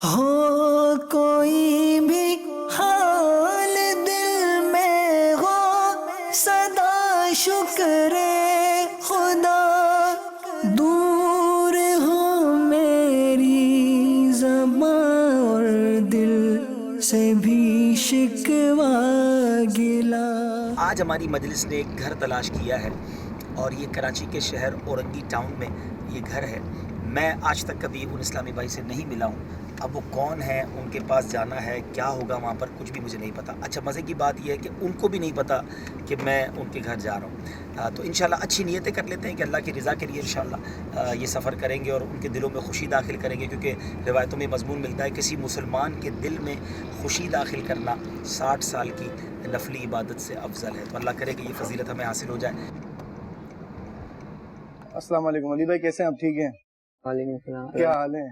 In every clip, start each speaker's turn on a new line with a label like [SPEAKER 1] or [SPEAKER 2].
[SPEAKER 1] ہو کوئی بھی حال دل میں ہو صدا شکر خدا، دور ہو میری زبان اور دل سے بھی شکوہ گلا۔
[SPEAKER 2] آج ہماری مجلس نے ایک گھر تلاش کیا ہے اور یہ کراچی کے شہر اورنگی ٹاؤن میں یہ گھر ہے۔ میں آج تک کبھی ان اسلامی بھائی سے نہیں ملا ہوں، اب وہ کون ہیں، ان کے پاس جانا ہے، کیا ہوگا وہاں پر، کچھ بھی مجھے نہیں پتہ۔ اچھا مزے کی بات یہ ہے کہ ان کو بھی نہیں پتہ کہ میں ان کے گھر جا رہا ہوں۔ تو انشاءاللہ اچھی نیتیں کر لیتے ہیں کہ اللہ کی رضا کے لیے انشاءاللہ یہ سفر کریں گے اور ان کے دلوں میں خوشی داخل کریں گے، کیونکہ روایتوں میں مضمون ملتا ہے کسی مسلمان کے دل میں خوشی داخل کرنا 60 سال کی نفلی عبادت سے افضل ہے۔ تو اللہ کرے کہ یہ فضیلت ہمیں حاصل ہو جائے۔
[SPEAKER 3] السلام علیکم علی بھائی، کیسے ہیں آپ؟ ٹھیک ہیں؟
[SPEAKER 4] وعلیکم السلام۔
[SPEAKER 3] کیا حال ہے؟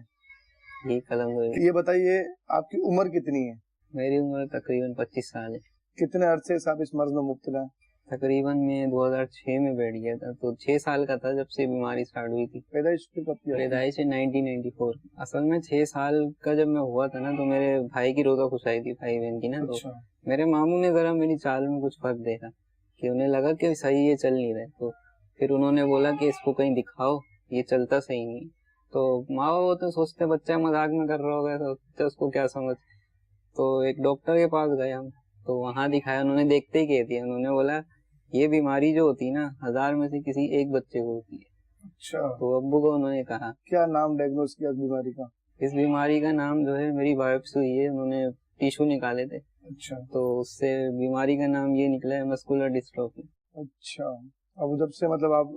[SPEAKER 4] ٹھیک الحمدللہ۔
[SPEAKER 3] یہ بتائیے آپ کی عمر کتنی ہے؟
[SPEAKER 4] میری عمر تقریباً 25 سال ہے۔
[SPEAKER 3] کتنے عرصے سے آپ اس مرض میں مبتلا ہیں؟
[SPEAKER 4] تقریباً میں 2006 میں بیٹھ گیا تھا، تو 6 سال کا تھا جب سے بیماری سٹارٹ ہوئی تھی۔
[SPEAKER 3] پیدائش کب کی؟
[SPEAKER 4] پیدائش 1994۔ اصل میں 6 سال کا جب میں ہوا تھا نا، تو میرے بھائی کی روزہ خوش آئی تھی، بھائی بہن کی نا، تو میرے ماموں نے ذرا میری چال میں کچھ فرق دیکھا کہ انہیں لگا کہ صحیح یہ چل نہیں رہے، تو پھر انہوں نے بولا کہ اس کو کہیں دکھاؤ، یہ چلتا صحیح نہیں۔ تو ماں باپ تو سوچتے بچہ مذاق میں کر رہا ہوگا، سوچتے اس کو کیا سمجھ۔ تو ایک ڈاکٹر کے پاس گئے ہم، تو وہاں دکھایا، انہوں نے دیکھتے ہی کہہ دیا، انہوں نے بولا یہ بیماری جو ہوتی ہے نا 1000 میں سے کسی ایک بچے کو ہوتی ہے۔
[SPEAKER 3] اچھا،
[SPEAKER 4] تو ابو کو انہوں نے کہا
[SPEAKER 3] کیا نام ڈائگنوز کیا اس بیماری کا؟
[SPEAKER 4] اس بیماری کا نام جو ہے میری بایوپسی ہوئی ہے، انہوں نے ٹیشو نکالے تھے،
[SPEAKER 3] اچھا،
[SPEAKER 4] تو اس سے بیماری کا نام یہ نکلا ہے مسکولر ڈسٹروفی۔
[SPEAKER 3] اچھا، اب جب سے مطلب آپ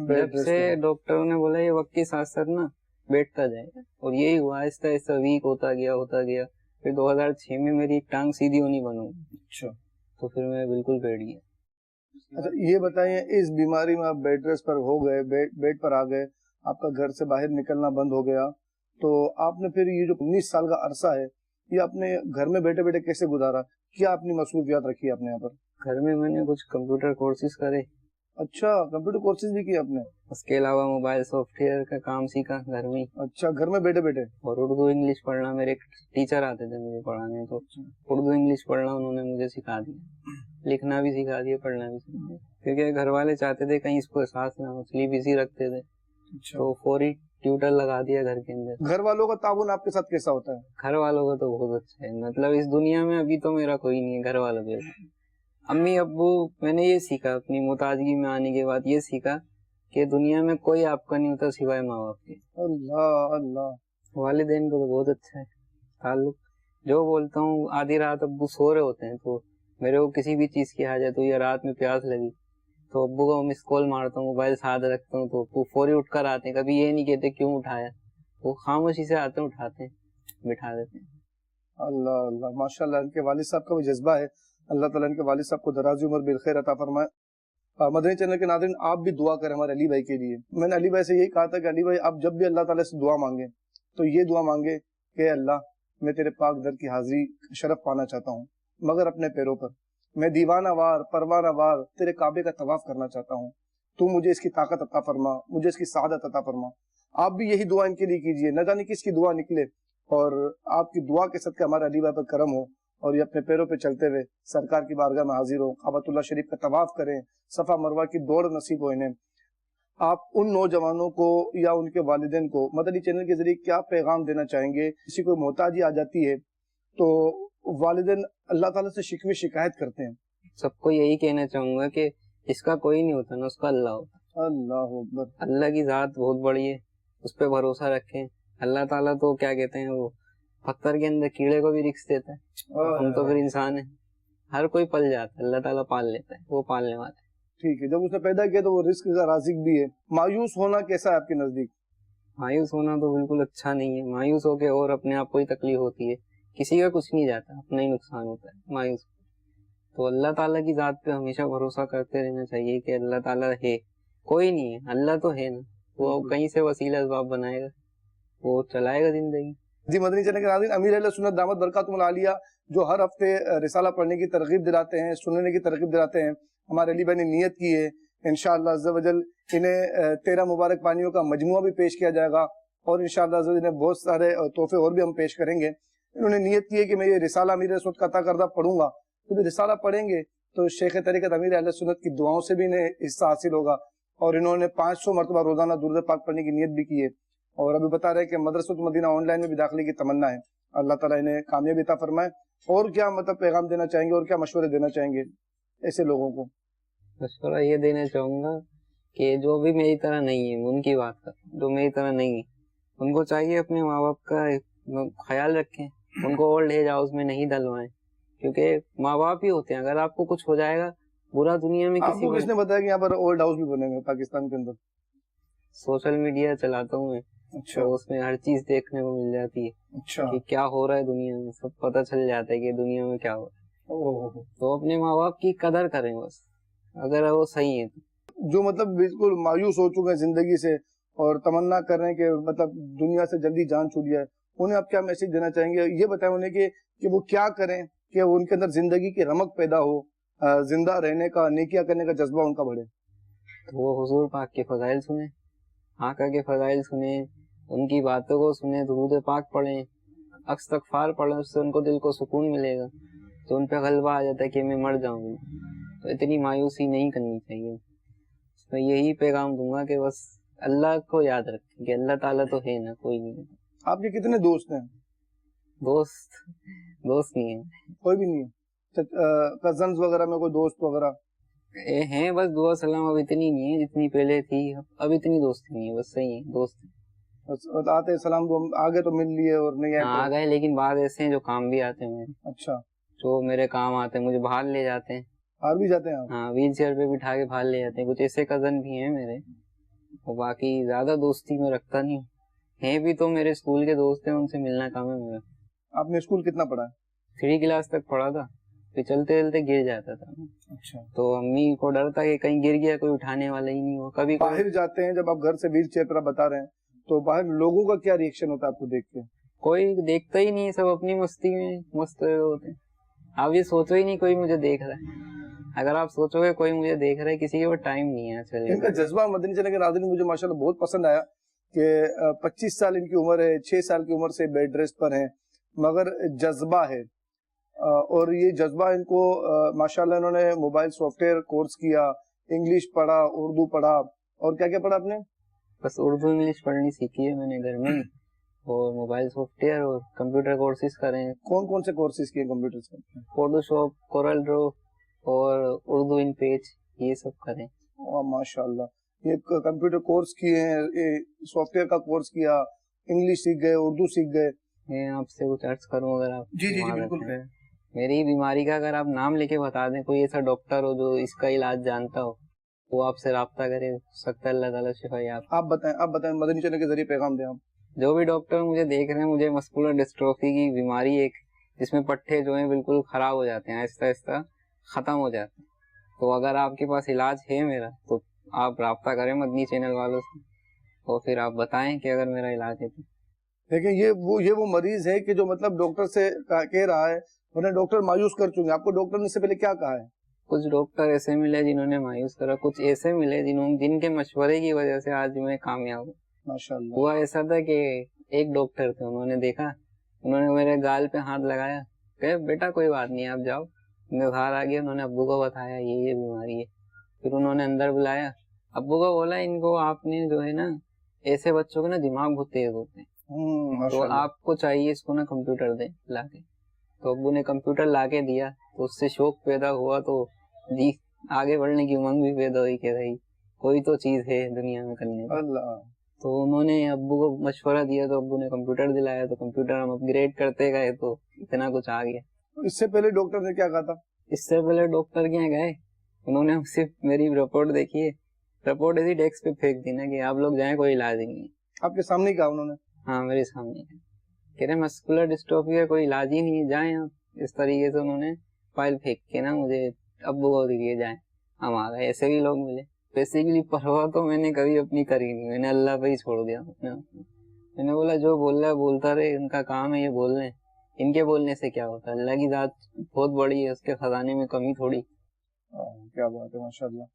[SPEAKER 4] جب سے ڈاکٹروں نے بولا یہ وقت کے ساتھ ساتھ نا بیٹھتا جائے گا، اور یہی ہوا، آہستہ آہستہ ویک ہوتا گیا۔ پھر 2006 میں میری ٹانگ سیدھی ہونی بنو۔
[SPEAKER 3] اچھا،
[SPEAKER 4] تو پھر میں بالکل بیٹھ گیا۔
[SPEAKER 3] اچھا یہ بتائیے، اس بیماری میں آپ بیڈ ریسٹ پر ہو گئے، بیڈ پر آ گئے، آپ کا گھر سے باہر نکلنا بند ہو گیا، تو آپ نے پھر یہ جو 19 سال کا عرصہ ہے یہ اپنے گھر میں بیٹھے بیٹھے کیسے گزارا؟ کیا اپنی مصروفیات رکھی ہے اپنے یہاں پر؟
[SPEAKER 4] گھر میں میں نے کچھ کمپیوٹر کورسز کرے۔
[SPEAKER 3] اچھا، کمپیوٹر کورسز بھی کیے آپ نے؟
[SPEAKER 4] اس کے علاوہ موبائل سافٹ ویئر کا کام سیکھا گھر میں۔
[SPEAKER 3] اچھا، گھر میں بیٹھے بیٹھے؟
[SPEAKER 4] اور اردو انگلش پڑھنا، میرے ایک ٹیچر آتے تھے مجھے پڑھانے، تو اردو انگلش پڑھنا انہوں نے مجھے سکھا دیا، لکھنا بھی سکھا دیا، پڑھنا بھی سکھا دیا، کیونکہ گھر والے چاہتے تھے کہیں اس کو احساس نہ ہو، اس لیے بزی رکھتے تھے، تو فوری ٹیوٹر لگا دیا گھر کے اندر۔
[SPEAKER 3] گھر والوں کا تعاون آپ کے ساتھ کیسا ہوتا ہے؟
[SPEAKER 4] گھر والوں کا تو بہت اچھا ہے، مطلب اس دنیا میں ابھی تو میرا کوئی نہیں ہے گھر والوں کے۔ امی ابو، میں نے یہ سیکھا اپنی محتاجگی میں آنے کے بعد، یہ سیکھا کہ دنیا میں کوئی آپ کا نہیں ہوتا سوائے ماں باپ کے۔
[SPEAKER 3] اللہ اللہ،
[SPEAKER 4] والدین کو تو بہت اچھا ہے تعلق۔ جو بولتا ہوں، آدھی رات ابو سو رہے ہوتے ہیں، تو میرے کو کسی بھی چیز کی حاجت ہوئی یا رات میں پیاس لگی، تو ابو کو مس کال مارتا ہوں، موبائل ساتھ رکھتا ہوں، تو ابو فوری اٹھ کر آتے ہیں، کبھی یہ نہیں کہتے کیوں اٹھایا، وہ خاموشی سے آتے ہیں، اٹھاتے ہیں، بٹھا دیتے ہیں۔
[SPEAKER 3] اللہ اللہ، ماشاء اللہ، ان کے والد صاحب کا بھی جذبہ ہے، اللہ تعالیٰ ان کے والد صاحب کو دراز عمر بالخیر عطا فرمائے۔ مدنی چینل کے ناظرین، آپ بھی دعا کریں ہمارے علی بھائی کے لیے۔ میں نے علی بھائی سے یہی کہا تھا کہ علی بھائی آپ جب بھی اللہ تعالیٰ سے دعا مانگیں تو یہ دعا مانگے کہ اللہ میں تیرے پاک در کی حاضری شرف پانا چاہتا ہوں، مگر اپنے پیروں پر میں دیوانہ وار پروانہ وار تیرے کعبے کا طواف کرنا چاہتا ہوں، تو مجھے اس کی طاقت عطا فرما، مجھے اس کی سعادت عطا فرما۔ آپ بھی یہی دعا ان کے لیے کیجئے، نہ جانے کس کی دعا نکلے، اور آپ کی دعا کے صدقے ہمارے علی بھائی پر کرم ہو، اور یہ اپنے پیروں پہ چلتے ہوئے سرکار کی بارگاہ میں حاضر ہو، کعبۃ اللہ شریف کا طواف کریں، صفا مروہ کی دوڑ نصیب ہو انہیں۔ آپ ان نوجوانوں کو یا ان کے والدین کو مدنی چینل کے ذریعے کیا پیغام دینا چاہیں گے؟ کسی کو محتاجی آ جاتی ہے تو والدین اللہ تعالیٰ سے شکوے شکایت کرتے ہیں،
[SPEAKER 4] سب کو یہی کہنا چاہوں گا کہ اس کا کوئی نہیں ہوتا نا، اس کا اللہ ہوتا۔
[SPEAKER 3] اللہ اکبر،
[SPEAKER 4] اللہ کی ذات بہت بڑی ہے، اس پہ بھروسہ رکھیں۔ اللہ تعالیٰ تو کیا کہتے ہیں، وہ پتھر کے اندر کیڑے کو بھی رزق دیتا ہے، ہم تو پھر انسان ہیں، ہر کوئی پل جاتا ہے، اللہ تعالیٰ پال لیتا ہے، وہ پالنے والا ہے۔
[SPEAKER 3] ٹھیک ہے، جب اس نے پیدا کیا تو وہ رزق کا رازق بھی ہے۔ مایوس ہونا کیسا ہے آپ کے نزدیک؟
[SPEAKER 4] مایوس ہونا تو بالکل اچھا نہیں ہے، مایوس ہو کے اور اپنے آپ کو ہی تکلیف ہوتی ہے، کسی کا کچھ نہیں جاتا، اپنا ہی نقصان ہوتا ہے مایوس۔ تو اللہ تعالیٰ کی ذات پہ ہمیشہ بھروسہ کرتے رہنا چاہیے کہ اللہ تعالیٰ ہے، کوئی نہیں ہے، اللہ تو ہے نا، وہ کہیں سے وسیلہ اسباب بنائے گا، وہ چلائے گا زندگی۔
[SPEAKER 3] جی، مدنی چینل کے ناظرین، امیر اہل سنت دامت برکاتہم العالیہ جو ہر ہفتے رسالہ پڑھنے کی ترغیب دلاتے ہیں، سننے کی ترغیب دلاتے ہیں، ہمارے علی بھائی نے نیت کی ہے انشاءاللہ عز و جل انہیں 13 مبارک پانیوں کا مجموعہ بھی پیش کیا جائے گا، اور इंशाअल्लाह अज़ीज़ इन्हें बहुत सारे तोहफे और भी हम पेश करेंगे। इन्होंने नीयत की है कि मैं ये रिसाला अमीर सुन्नत का अता करदा पढ़ूंगा, तो रिसाला पढ़ेंगे तो शेख तरीक़त अमीर अहले सुन्नत की दुआओं से भी इन्हें हिस्सा हासिल होगा। और इन्होंने 500 मरतबा रोजाना दुरूद पाक पढ़ने की नीयत भी की है। और अभी बता रहे हैं कि मदरसतुल मदीना ऑनलाइन में भी दाखिले की तमन्ना है। अल्लाह ताला इन्हें कामयाबी अता फरमाए। और क्या मतलब पैगाम देना चाहेंगे और क्या मशवरे देना चाहेंगे ऐसे लोगों को?
[SPEAKER 4] मशवरा ये देना चाहूंगा कि जो भी मेरी तरह नहीं है, उनकी बात कर, जो मेरी तरह नहीं है, उनको चाहिए अपने माँ बाप का ख्याल रखें, उनको ओल्ड एज हाउस में नहीं डलवाएं, क्योंकि माँ बाप ही होते हैं। अगर आपको कुछ हो जाएगा बुरा दुनिया में किसी
[SPEAKER 3] आपको किसने बताया कि यहाँ पर ओल्ड हाउस भी बनेंगे पाकिस्तान के अंदर?
[SPEAKER 4] सोशल मीडिया चलाता हूँ मैं।
[SPEAKER 3] अच्छा,
[SPEAKER 4] तो उसमें हर चीज देखने को मिल जाती है
[SPEAKER 3] अच्छा,
[SPEAKER 4] कि क्या हो रहा है दुनिया में, सब पता चल जाता है कि दुनिया में क्या हो रहा है। तो अपने माँ बाप की कदर करें बस, अगर वो सही है तो।
[SPEAKER 3] जो मतलब बिल्कुल मायूस हो चुके हैं जिंदगी से और तमन्ना कर रहे हैं कि मतलब दुनिया से जल्दी जान छूट जाए, उन्हें आप क्या मैसेज देना चाहेंगे? ये बताएं उन्हें कि वो क्या करें कि उनके अंदर जिंदगी की रमक पैदा हो, जिंदा रहने का, नेकिया करने का जज्बा उनका बढ़े।
[SPEAKER 4] तो वो हुजूर पाक के फजाइल सुने, आका के फजाइल सुने, उनकी बातों को सुने, दुरूद पाक पढ़ें, इस्तग़फ़ार पढ़ें, उससे उनको दिल को सुकून मिलेगा। तो उन पे गलबा आ जाता है कि मैं मर जाऊंगी। तो इतनी मायूसी नहीं करनी चाहिए। तो यही पैगाम दूंगा कि बस अल्लाह को याद रखें कि अल्लाह ताला तो है ना, कोई नहीं है।
[SPEAKER 3] आपके कितने दोस्त हैं?
[SPEAKER 4] दोस्त नहीं है,
[SPEAKER 3] कोई भी नहीं है? कजन्स वगैरह में कोई दोस्त वगैरह?
[SPEAKER 4] हैं बस दुआ सलाम, अब इतनी नहीं है जितनी पहले थी, अब इतनी दोस्ती नहीं है, बस सही है दोस्त।
[SPEAKER 3] बस आते सलाम तो आगे तो मिल लिए और नहीं आए
[SPEAKER 4] आ गए, लेकिन बाद ऐसे हैं जो काम भी आते हैं मेरे।
[SPEAKER 3] अच्छा,
[SPEAKER 4] जो मेरे काम आते हैं, मुझे बाहर ले जाते हैं।
[SPEAKER 3] बाहर भी जाते हैं आप?
[SPEAKER 4] हाँ, व्हील चेयर पे बिठा के बाहर ले जाते हैं। कुछ ऐसे कजन भी हैं मेरे, और बाकी ज्यादा दोस्ती में रखता नहीं हूँ। हैं भी तो मेरे स्कूल के दोस्त हैं, उनसे मिलना काम है मेरा।
[SPEAKER 3] आपने स्कूल कितना पढ़ा है?
[SPEAKER 4] 3 क्लास तक पढ़ा था, फिर चलते चलते गिर जाता था।
[SPEAKER 3] अच्छा,
[SPEAKER 4] तो अम्मी को डर था कि कहीं गिर गया, कोई उठाने वाला ही नहीं हो। कभी
[SPEAKER 3] बाहर जाते हैं जब आप घर से व्हील चेयर पर बता रहे हैं, तो बाहर लोगों का क्या रिएक्शन होता है आपको देख के?
[SPEAKER 4] कोई देखता ही नहीं, सब अपनी मस्ती में मस्त होते हैं। आप ये सोचो ही नहीं कोई मुझे देख रहा है। अगर आप सोचोगे कोई मुझे देख रहा है, किसी के पास टाइम नहीं है। चलिए,
[SPEAKER 3] इनका जज्बा मदनी चैनल के नाज़रीन मुझे माशाल्लाह बहुत पसंद आया कि 25 साल इनकी उम्र है, 6 साल की उम्र से बेड रेस्ट पर हैं, मगर जज्बा है। और ये जज्बा इनको माशाल्लाह इन्होंने मोबाइल सॉफ्टवेयर कोर्स किया, इंग्लिश पढ़ा, उर्दू पढ़ा, और क्या क्या पढ़ा आपने?
[SPEAKER 4] बस उर्दू इंग्लिश पढ़नी सीखी है मैंने घर में, और मोबाइल सॉफ्टवेयर और कंप्यूटर कोर्सेज करें।
[SPEAKER 3] कौन कौन से कोर्सेज किए कंप्यूटर से?
[SPEAKER 4] फोटोशॉप, कोरल ड्रॉ और उर्दू इन पेज, ये सब करें।
[SPEAKER 3] माशाल्लाह, ये कंप्यूटर कोर्स किए हैं, सॉफ्टवेयर का कोर्स किया, इंग्लिश सीख गए, उर्दू सीख गए।
[SPEAKER 4] मैं आपसे कुछ अर्ज करूं, अगर आप
[SPEAKER 3] जी जी जी बिल्कुल करें।
[SPEAKER 4] मेरी बीमारी का अगर आप नाम लेके बता दें, कोई ऐसा डॉक्टर हो जो इसका इलाज जानता हो, वो आपसे राब्ता करे, हो सकता है अल्लाह ताला शिफा
[SPEAKER 3] आप बताएं मदनी चैनल के जरिए पैगाम दें आप।
[SPEAKER 4] जो भी डॉक्टर मुझे देख रहे हैं, मुझे मस्कुलर डिस्ट्रोफी की बीमारी, एक जिसमें पट्टे जो हैं बिल्कुल खराब हो जाते हैं, आहिस्ता आहिस्ता खत्म हो जाते हैं। तो अगर आपके पास इलाज है मेरा, तो आप राब्ता करें मदनी चैनल वालों से, और फिर आप बताएं कि अगर मेरा इलाज है तो।
[SPEAKER 3] लेकिन ये वो मरीज है कि जो मतलब डॉक्टर से कह रहा है, वरना डॉक्टर मायूस कर चुके हैं। आपको डॉक्टर ने इससे पहले क्या कहा है?
[SPEAKER 4] कुछ डॉक्टर ऐसे मिले जिन्होंने मायूस करा, कुछ ऐसे मिले जिनके मशवरे की वजह से आज मैं कामयाब हूँ।
[SPEAKER 3] माशाल्लाह।
[SPEAKER 4] हुआ ऐसा था कि एक डॉक्टर थे, उन्होंने देखा, उन्होंने मेरे गाल पे हाथ लगाया, कहे बेटा कोई बात नहीं, आप जाओ। मैं बाहर आ गया, उन्होंने अब्बू को बताया ये बीमारी है। फिर उन्होंने अंदर बुलाया, अब्बू को बोला इनको आपने जो है ना, ऐसे बच्चों के ना दिमाग बहुत तेज होते हैं, तो आपको चाहिए इसको ना कंप्यूटर दे लाके। तो अब्बू ने कंप्यूटर लाके दिया, तो उससे शौक पैदा हुआ, तो जी आगे बढ़ने की उमंग भी पैदा हुई कि भाई कोई तो चीज है दुनिया में करने की। तो उन्होंने अब्बू को मशवरा दिया, तो अब्बू ने कंप्यूटर दिलाया, तो कंप्यूटर हम अपग्रेड करते गए, तो इतना कुछ आ गया।
[SPEAKER 3] इससे पहले डॉक्टर ने क्या कहा था?
[SPEAKER 4] इससे पहले डॉक्टर के यहाँ गए, उन्होंने सिर्फ मेरी रिपोर्ट देखी है, रिपोर्ट ऐसी डेस्क पे फेंक दी ना कि आप लोग जाएं, कोई इलाज ही नहीं है।
[SPEAKER 3] आपके सामने कहा उन्होंने?
[SPEAKER 4] हाँ, मेरे सामने कह रहे मस्कुलर डिस्ट्रोफी का कोई इलाज ही नहीं है, जाएं आप। इस तरीके से उन्होंने फाइल फेंक के ना मुझे अब्बू को दिए, जाएं। हम आ गए। ऐसे भी लोग मिले। बेसिकली परवाह तो मैंने कभी अपनी करी नहीं, मैंने अल्लाह पे ही छोड़ दिया अपने। मैंने बोला जो बोल रहा है बोलता रहे, इनका काम है ये बोलने, इनके बोलने से क्या होता है, अल्लाह की जात बहुत बड़ी है, उसके खजाने में कमी थोड़ी।
[SPEAKER 3] क्या बात है, माशाल्लाह।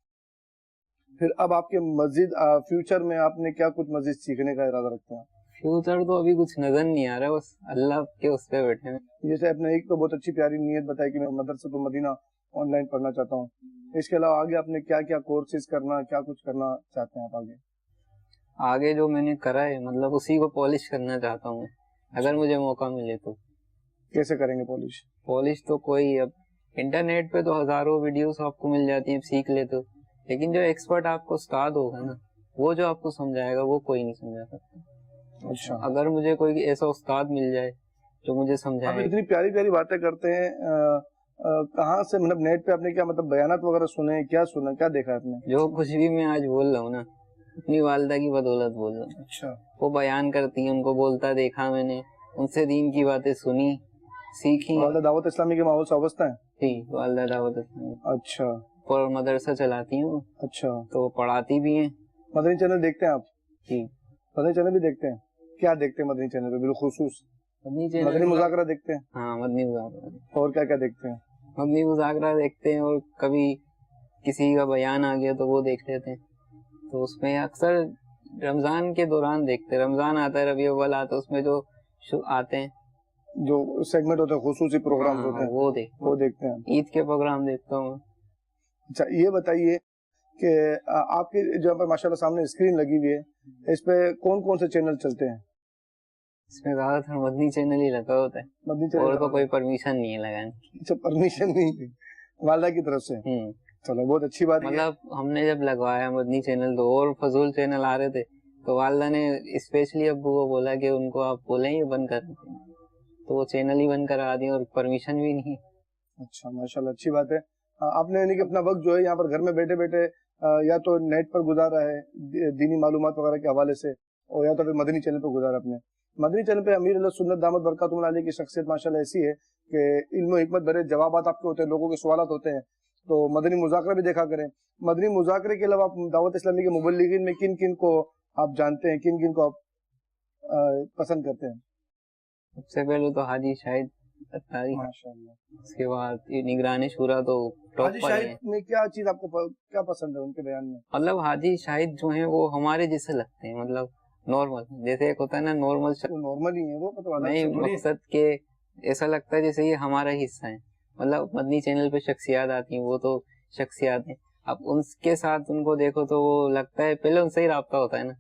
[SPEAKER 3] फिर अब आपके मस्जिद फ्यूचर में आपने क्या कुछ मस्जिद सीखने का इरादा रखते हैं?
[SPEAKER 4] फ्यूचर तो अभी कुछ नजर नहीं आ रहा, बस अल्लाह के उस पे बैठे हैं।
[SPEAKER 3] जैसे आपने एक तो बहुत अच्छी प्यारी नीयत बताई कि मैं मदरसा मदीना ऑनलाइन पढ़ना चाहता हूँ, इसके अलावा आगे आपने क्या क्या कोर्सेज करना, क्या कुछ करना चाहते हैं आप आगे?
[SPEAKER 4] आगे जो मैंने करा है मतलब उसी को पॉलिश करना चाहता हूँ मैं, अगर मुझे मौका मिले तो।
[SPEAKER 3] कैसे करेंगे पॉलिश?
[SPEAKER 4] पॉलिश तो कोई, अब इंटरनेट पे तो हजारों वीडियोस आपको मिल जाती हैं, सीख लेते हो, लेकिन जो एक्सपर्ट आपको उस्ताद होगा ना, वो जो आपको समझाएगा वो कोई नहीं समझा सकता।
[SPEAKER 3] अच्छा,
[SPEAKER 4] अगर मुझे कोई ऐसा उस्ताद मिल जाए जो मुझे
[SPEAKER 3] आप
[SPEAKER 4] समझाए।
[SPEAKER 3] इतनी प्यारी प्यारी बातें करते हैं, कहाँ से, मतलब नेट पे आपने क्या मतलब बयानात वगैरह सुने, क्या सुना, क्या देखा आपने?
[SPEAKER 4] जो कुछ भी मैं आज बोल रहा हूँ ना, अपनी वालदा की बदौलत बोल रहा हूँ।
[SPEAKER 3] अच्छा,
[SPEAKER 4] वो बयान करती है, उनको बोलता देखा मैंने, उनसे दीन की बातें सुनी, सीखी।
[SPEAKER 3] वालदा दावत इस्लामी के माहौल से वाबस्ता है?
[SPEAKER 4] जी, वालदा दावत इस्लामी
[SPEAKER 3] अच्छा
[SPEAKER 4] और मदरसा चलाती हूँ,
[SPEAKER 3] अच्छा।
[SPEAKER 4] तो वो पढ़ाती भी हैं।
[SPEAKER 3] मदनी चैनल देखते हैं आप?
[SPEAKER 4] जी,
[SPEAKER 3] मदनी चैनल भी देखते हैं? क्या देखते हैं मदनी चैनल पे बिलखुसूस?
[SPEAKER 4] मदनी
[SPEAKER 3] मदनी
[SPEAKER 4] चैनल,
[SPEAKER 3] मुज़ाकरा देखते हैं?
[SPEAKER 4] हाँ मदनी मुज़ाकरा,
[SPEAKER 3] और क्या क्या देखते हैं?
[SPEAKER 4] मदनी मुज़ाकरा देखते हैं, और कभी किसी का बयान आ गया तो वो देख लेते हैं। तो उसमें अक्सर रमजान के दौरान देखते हैं, रमजान आता है, रबी अव्वल आता है, उसमें जो आते हैं,
[SPEAKER 3] जो सेगमेंट होते हैं, खुसूसी प्रोग्राम्स होते हैं, वो देखते हैं।
[SPEAKER 4] ईद के प्रोग्राम देखता हूँ।
[SPEAKER 3] अच्छा, ये बताइए कि आपके जहाँ पर माशाल्लाह सामने स्क्रीन लगी हुई है, इस पे कौन कौन से चैनल चलते हैं?
[SPEAKER 4] इसमें ज्यादातर मदनी चैनल ही लगा होता है,
[SPEAKER 3] मदनी चैनल
[SPEAKER 4] और तो कोई परमिशन नहीं है लगाने की।
[SPEAKER 3] अच्छा, परमिशन नहीं है वालदा की तरफ से? चलो बहुत अच्छी बात है।
[SPEAKER 4] मतलब हमने जब लगवाया मदनी चैनल तो और फजूल चैनल आ रहे थे, तो वालदा ने स्पेशली अब्बू को बोला कि उनको आप बोलें ये बंद कर, तो वो चैनल ही बंद करा दिए, और परमिशन भी नहीं।
[SPEAKER 3] अच्छा, माशाल्लाह अच्छी बात है। आपने यानी कि अपना वक्त जो है यहाँ पर घर में बैठे बैठे या तो नेट पर गुजारा है दीनी मालूमात वगैरह के हवाले से, और या तो फिर मदनी चैनल पर गुजारा अपने। मदनी चैनल पे अमीर अल्लाह सुन्नत दामत बरकातुहुल आलिया की शख्सियत माशाल्लाह ऐसी है कि इल्म और हिकमत भरे जवाबात आपके होते हैं, लोगों के सवालात होते हैं। तो मदनी मुज़ाकरा भी देखा करें। मदनी मुज़ाकरे के अलावा आप दावत इस्लामी के मुबल्लिगीन में किन किन को आप जानते हैं, किन किन को आप पसंद करते हैं?
[SPEAKER 4] सबसे पहले तो हाजी शाहिद अत्तारी,
[SPEAKER 3] माशाल्लाह।
[SPEAKER 4] उसके बाद ये निगरानी शुरा तो टॉप
[SPEAKER 3] हाजी
[SPEAKER 4] पर है।
[SPEAKER 3] शाहिद में क्या चीज आपको क्या पसंद है उनके बयान में?
[SPEAKER 4] मतलब हाजी शाहिद जो है वो हमारे जैसे लगते हैं, मतलब नॉर्मल, जैसे एक होता है ना नॉर्मल,
[SPEAKER 3] वो नॉर्मल ही है वो, मतलब अलग
[SPEAKER 4] नहीं
[SPEAKER 3] से थोड़ी।
[SPEAKER 4] मकसद के ऐसा लगता है जैसे ये हमारा हिस्सा है। मतलब मदनी चैनल पे शख्सियात आती हैं, वो तो शख्सियात हैं, अब उनके साथ उनको देखो तो वो लगता है पहले उनसे ही राब्ता होता है ना,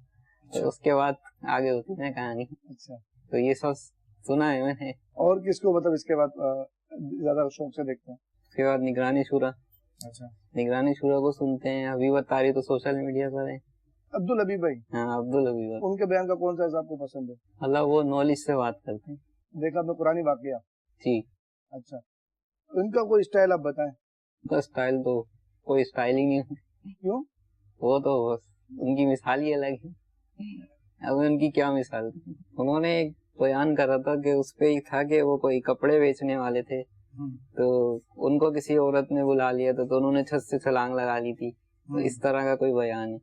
[SPEAKER 4] तो उसके बाद आगे होती है ना कहानी।
[SPEAKER 3] अच्छा,
[SPEAKER 4] तो ये सब सुना है मैंने।
[SPEAKER 3] और किसको मतलब इसके बाद ज्यादा शौक से देखते हैं?
[SPEAKER 4] उसके बाद निगरानी शुरा,
[SPEAKER 3] अच्छा,
[SPEAKER 4] निगरानी शुरा को सुनते हैं। हबीब अत्तारी तो सोशल मीडिया पर है।
[SPEAKER 3] अब्दुल हबीब भाई,
[SPEAKER 4] हाँ अब्दुल हबीब,
[SPEAKER 3] उनके बयान का कौन सा हिस्सा आपको पसंद है?
[SPEAKER 4] मतलब वो नॉलेज से बात करते हैं।
[SPEAKER 3] देखा आपने पुरानी वाकया?
[SPEAKER 4] जी,
[SPEAKER 3] अच्छा, उनका कोई स्टाइल आप बताएं।
[SPEAKER 4] उनका स्टाइल तो कोई स्टाइल ही नहीं है।
[SPEAKER 3] क्यों?
[SPEAKER 4] वो तो बस उनकी मिसाल ही अलग है। अब उनकी क्या मिसाल, उन्होंने एक बयान करा था कि उस पे ही था कि वो कोई कपड़े बेचने वाले थे, तो उनको किसी औरत ने बुला लिया था, तो उन्होंने छत से छलांग लगा ली थी। तो इस तरह का कोई बयान है।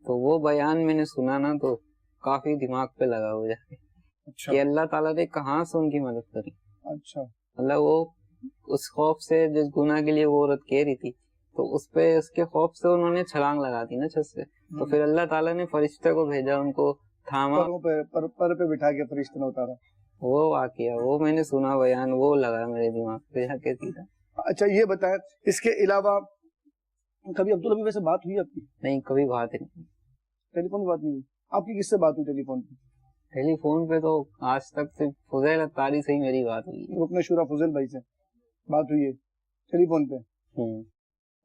[SPEAKER 4] तो वो बयान मैंने सुना ना तो काफी दिमाग पे लगा हो जाके
[SPEAKER 3] अच्छा,
[SPEAKER 4] कि अल्लाह ताला ने कहाँ से उनकी मदद करी।
[SPEAKER 3] अच्छा,
[SPEAKER 4] मतलब वो उस खौफ से, जिस गुनाह के लिए वो औरत कह रही थी, तो उस पे उसके खौफ से उन्होंने छलांग लगा दी ना छत से, तो फिर अल्लाह ताला ने फरिश्ते को भेजा, उनको थामा,
[SPEAKER 3] पर पे बिठा के फरिश्ते ने उतारा।
[SPEAKER 4] वो वाकया वो मैंने सुना बयान, वो लगा मेरे दिमाग पे जाके सीधा।
[SPEAKER 3] अच्छा, ये बताएं इसके अलावा कभी अब्दुल हबीब से बात हुई आपकी?
[SPEAKER 4] नहीं, कभी बात नहीं।
[SPEAKER 3] टेलीफोन पे बात नहीं हुई आपकी? किससे बात हुई टेलीफोन पे?
[SPEAKER 4] टेलीफोन पे तो आज तक सिर्फ फुज़ैल अत्तारी से ही मेरी बात हुई है।
[SPEAKER 3] रुकन शुरा फुजैल भाई से बात हुई है टेलीफोन पे?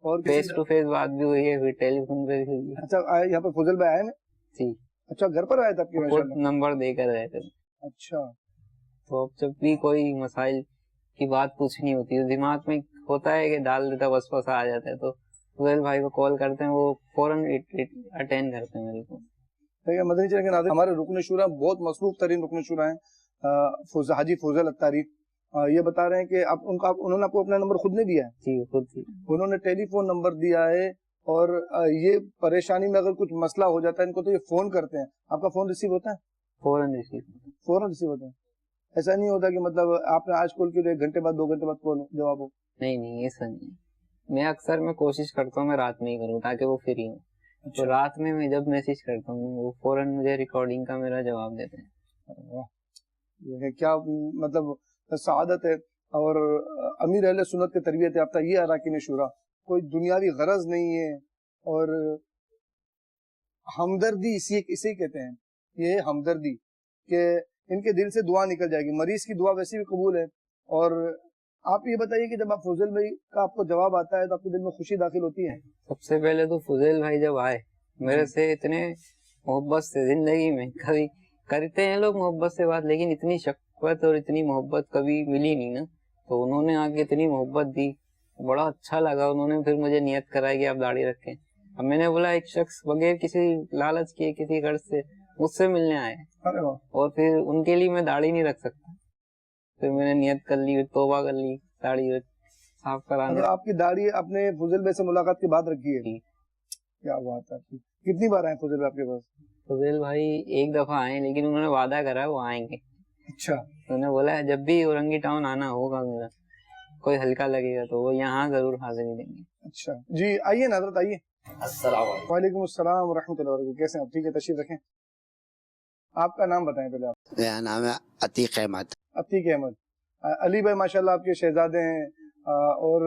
[SPEAKER 3] और
[SPEAKER 4] फेस टू फेस बात भी हुई है, फिर टेलीफोन पे भी हुई है।
[SPEAKER 3] अच्छा, आए यहाँ पे फुजैल भाई आए ना?
[SPEAKER 4] जी,
[SPEAKER 3] अच्छा, घर पर आए थे आपके?
[SPEAKER 4] खुद नंबर देकर गए थे।
[SPEAKER 3] अच्छा,
[SPEAKER 4] तो अब जब भी कोई मसाइल की बात पूछनी होती है, दिमाग में होता है कि डाल देता, वसवसा आ जाता है, तो फुज़ैल भाई को कॉल करते हैं, वो फौरन अटेंड करते हैं मेरे को।
[SPEAKER 3] ठीक है, मदनी चैनल के नाज़रीन, हमारे रुकन शुरा बहुत मसरूफ तरीन रुकन शुरा हैं हाजी फुजैल अत्तारी। ये बता रहे हैं कि उन्होंने आपको अपना नंबर खुद ने दिया है?
[SPEAKER 4] जी, खुद ही
[SPEAKER 3] उन्होंने टेलीफोन नंबर दिया है, और ये परेशानी में अगर कुछ मसला हो जाता है इनको तो ये फोन करते हैं। आपका फोन रिसीव होता है?
[SPEAKER 4] फौरन रिसीव
[SPEAKER 3] होता है। ऐसा नहीं होता कि मतलब आपने आज कॉल किया 1 घंटे बाद 2 घंटे बाद कॉल जवाब हो?
[SPEAKER 4] नहीं, ऐसा नहीं। मैं अक्सर कोशिश करता हूँ मैं रात में ही करूँ ताकि वो फ्री हो।
[SPEAKER 3] अच्छा।
[SPEAKER 4] तो रात में मैं जब मैसेज करता हूँ वो फौरन मुझे रिकॉर्डिंग का मेरा जवाब देते हैं।
[SPEAKER 3] वाह, ये है क्या मतलब सआदत है। और अमीर अहले सुन्नत के तरबियत याफ्ता ये अरकान शुरा, कोई दुनियावी गरज नहीं है और हमदर्दी इसे कहते हैं। ये हमदर्दी कि इनके दिल से दुआ निकल जाएगी, मरीज की दुआ वैसे भी कबूल है। और आप ये बताइए कि जब आप फुजैल भाई का आपको जवाब आता है तो आपके दिल में खुशी दाखिल होती है?
[SPEAKER 4] सबसे पहले तो फुजैल भाई जब आए मेरे से इतने मोहब्बत से, जिंदगी में कभी करते हैं लोग मोहब्बत से बात, लेकिन इतनी शफ़क़त और इतनी मोहब्बत कभी मिली नहीं ना। तो उन्होंने आके इतनी मोहब्बत दी, बड़ा अच्छा लगा। उन्होंने फिर मुझे नियत कराई कि आप दाढ़ी रखें। अब मैंने बोला एक शख्स बगैर किसी लालच के, किसी गर्ज से मुझसे मिलने आए और फिर उनके लिए मैं दाढ़ी नहीं रख सकता। फिर मैंने नियत कर ली, तौबा कर ली, दाढ़ी साफ कराने।
[SPEAKER 3] मतलब आपकी दाढ़ी अपने फुजैल भाई से मुलाकात के बाद रखी है? क्या बात है आपकी। कितनी बार आए फुजैल भाई आपके पास?
[SPEAKER 4] फुजैल भाई एक दफा आए, लेकिन उन्होंने वादा करा वो आएंगे।
[SPEAKER 3] अच्छा।
[SPEAKER 4] उन्होंने बोला है जब भी औरंगी टाउन आना होगा मेरा, कोई हल्का लगेगा तो वो यहाँ जरूर हाजिरी देंगे।
[SPEAKER 3] अच्छा जी, आइए ना हज़रत, आइए।
[SPEAKER 2] अस्सलाम
[SPEAKER 3] वालेकुम अस्सलाम व रहमतुल्लाहि व बरकातहू। कैसे हैं आप? ठीक है, तशरीफ रखें। आपका नाम बताएं पहले आप।
[SPEAKER 5] मेरा नाम है अतीक अहमद।
[SPEAKER 3] अतीक अहमद। अली भाई माशाल्लाह आपके शहजादे हैं और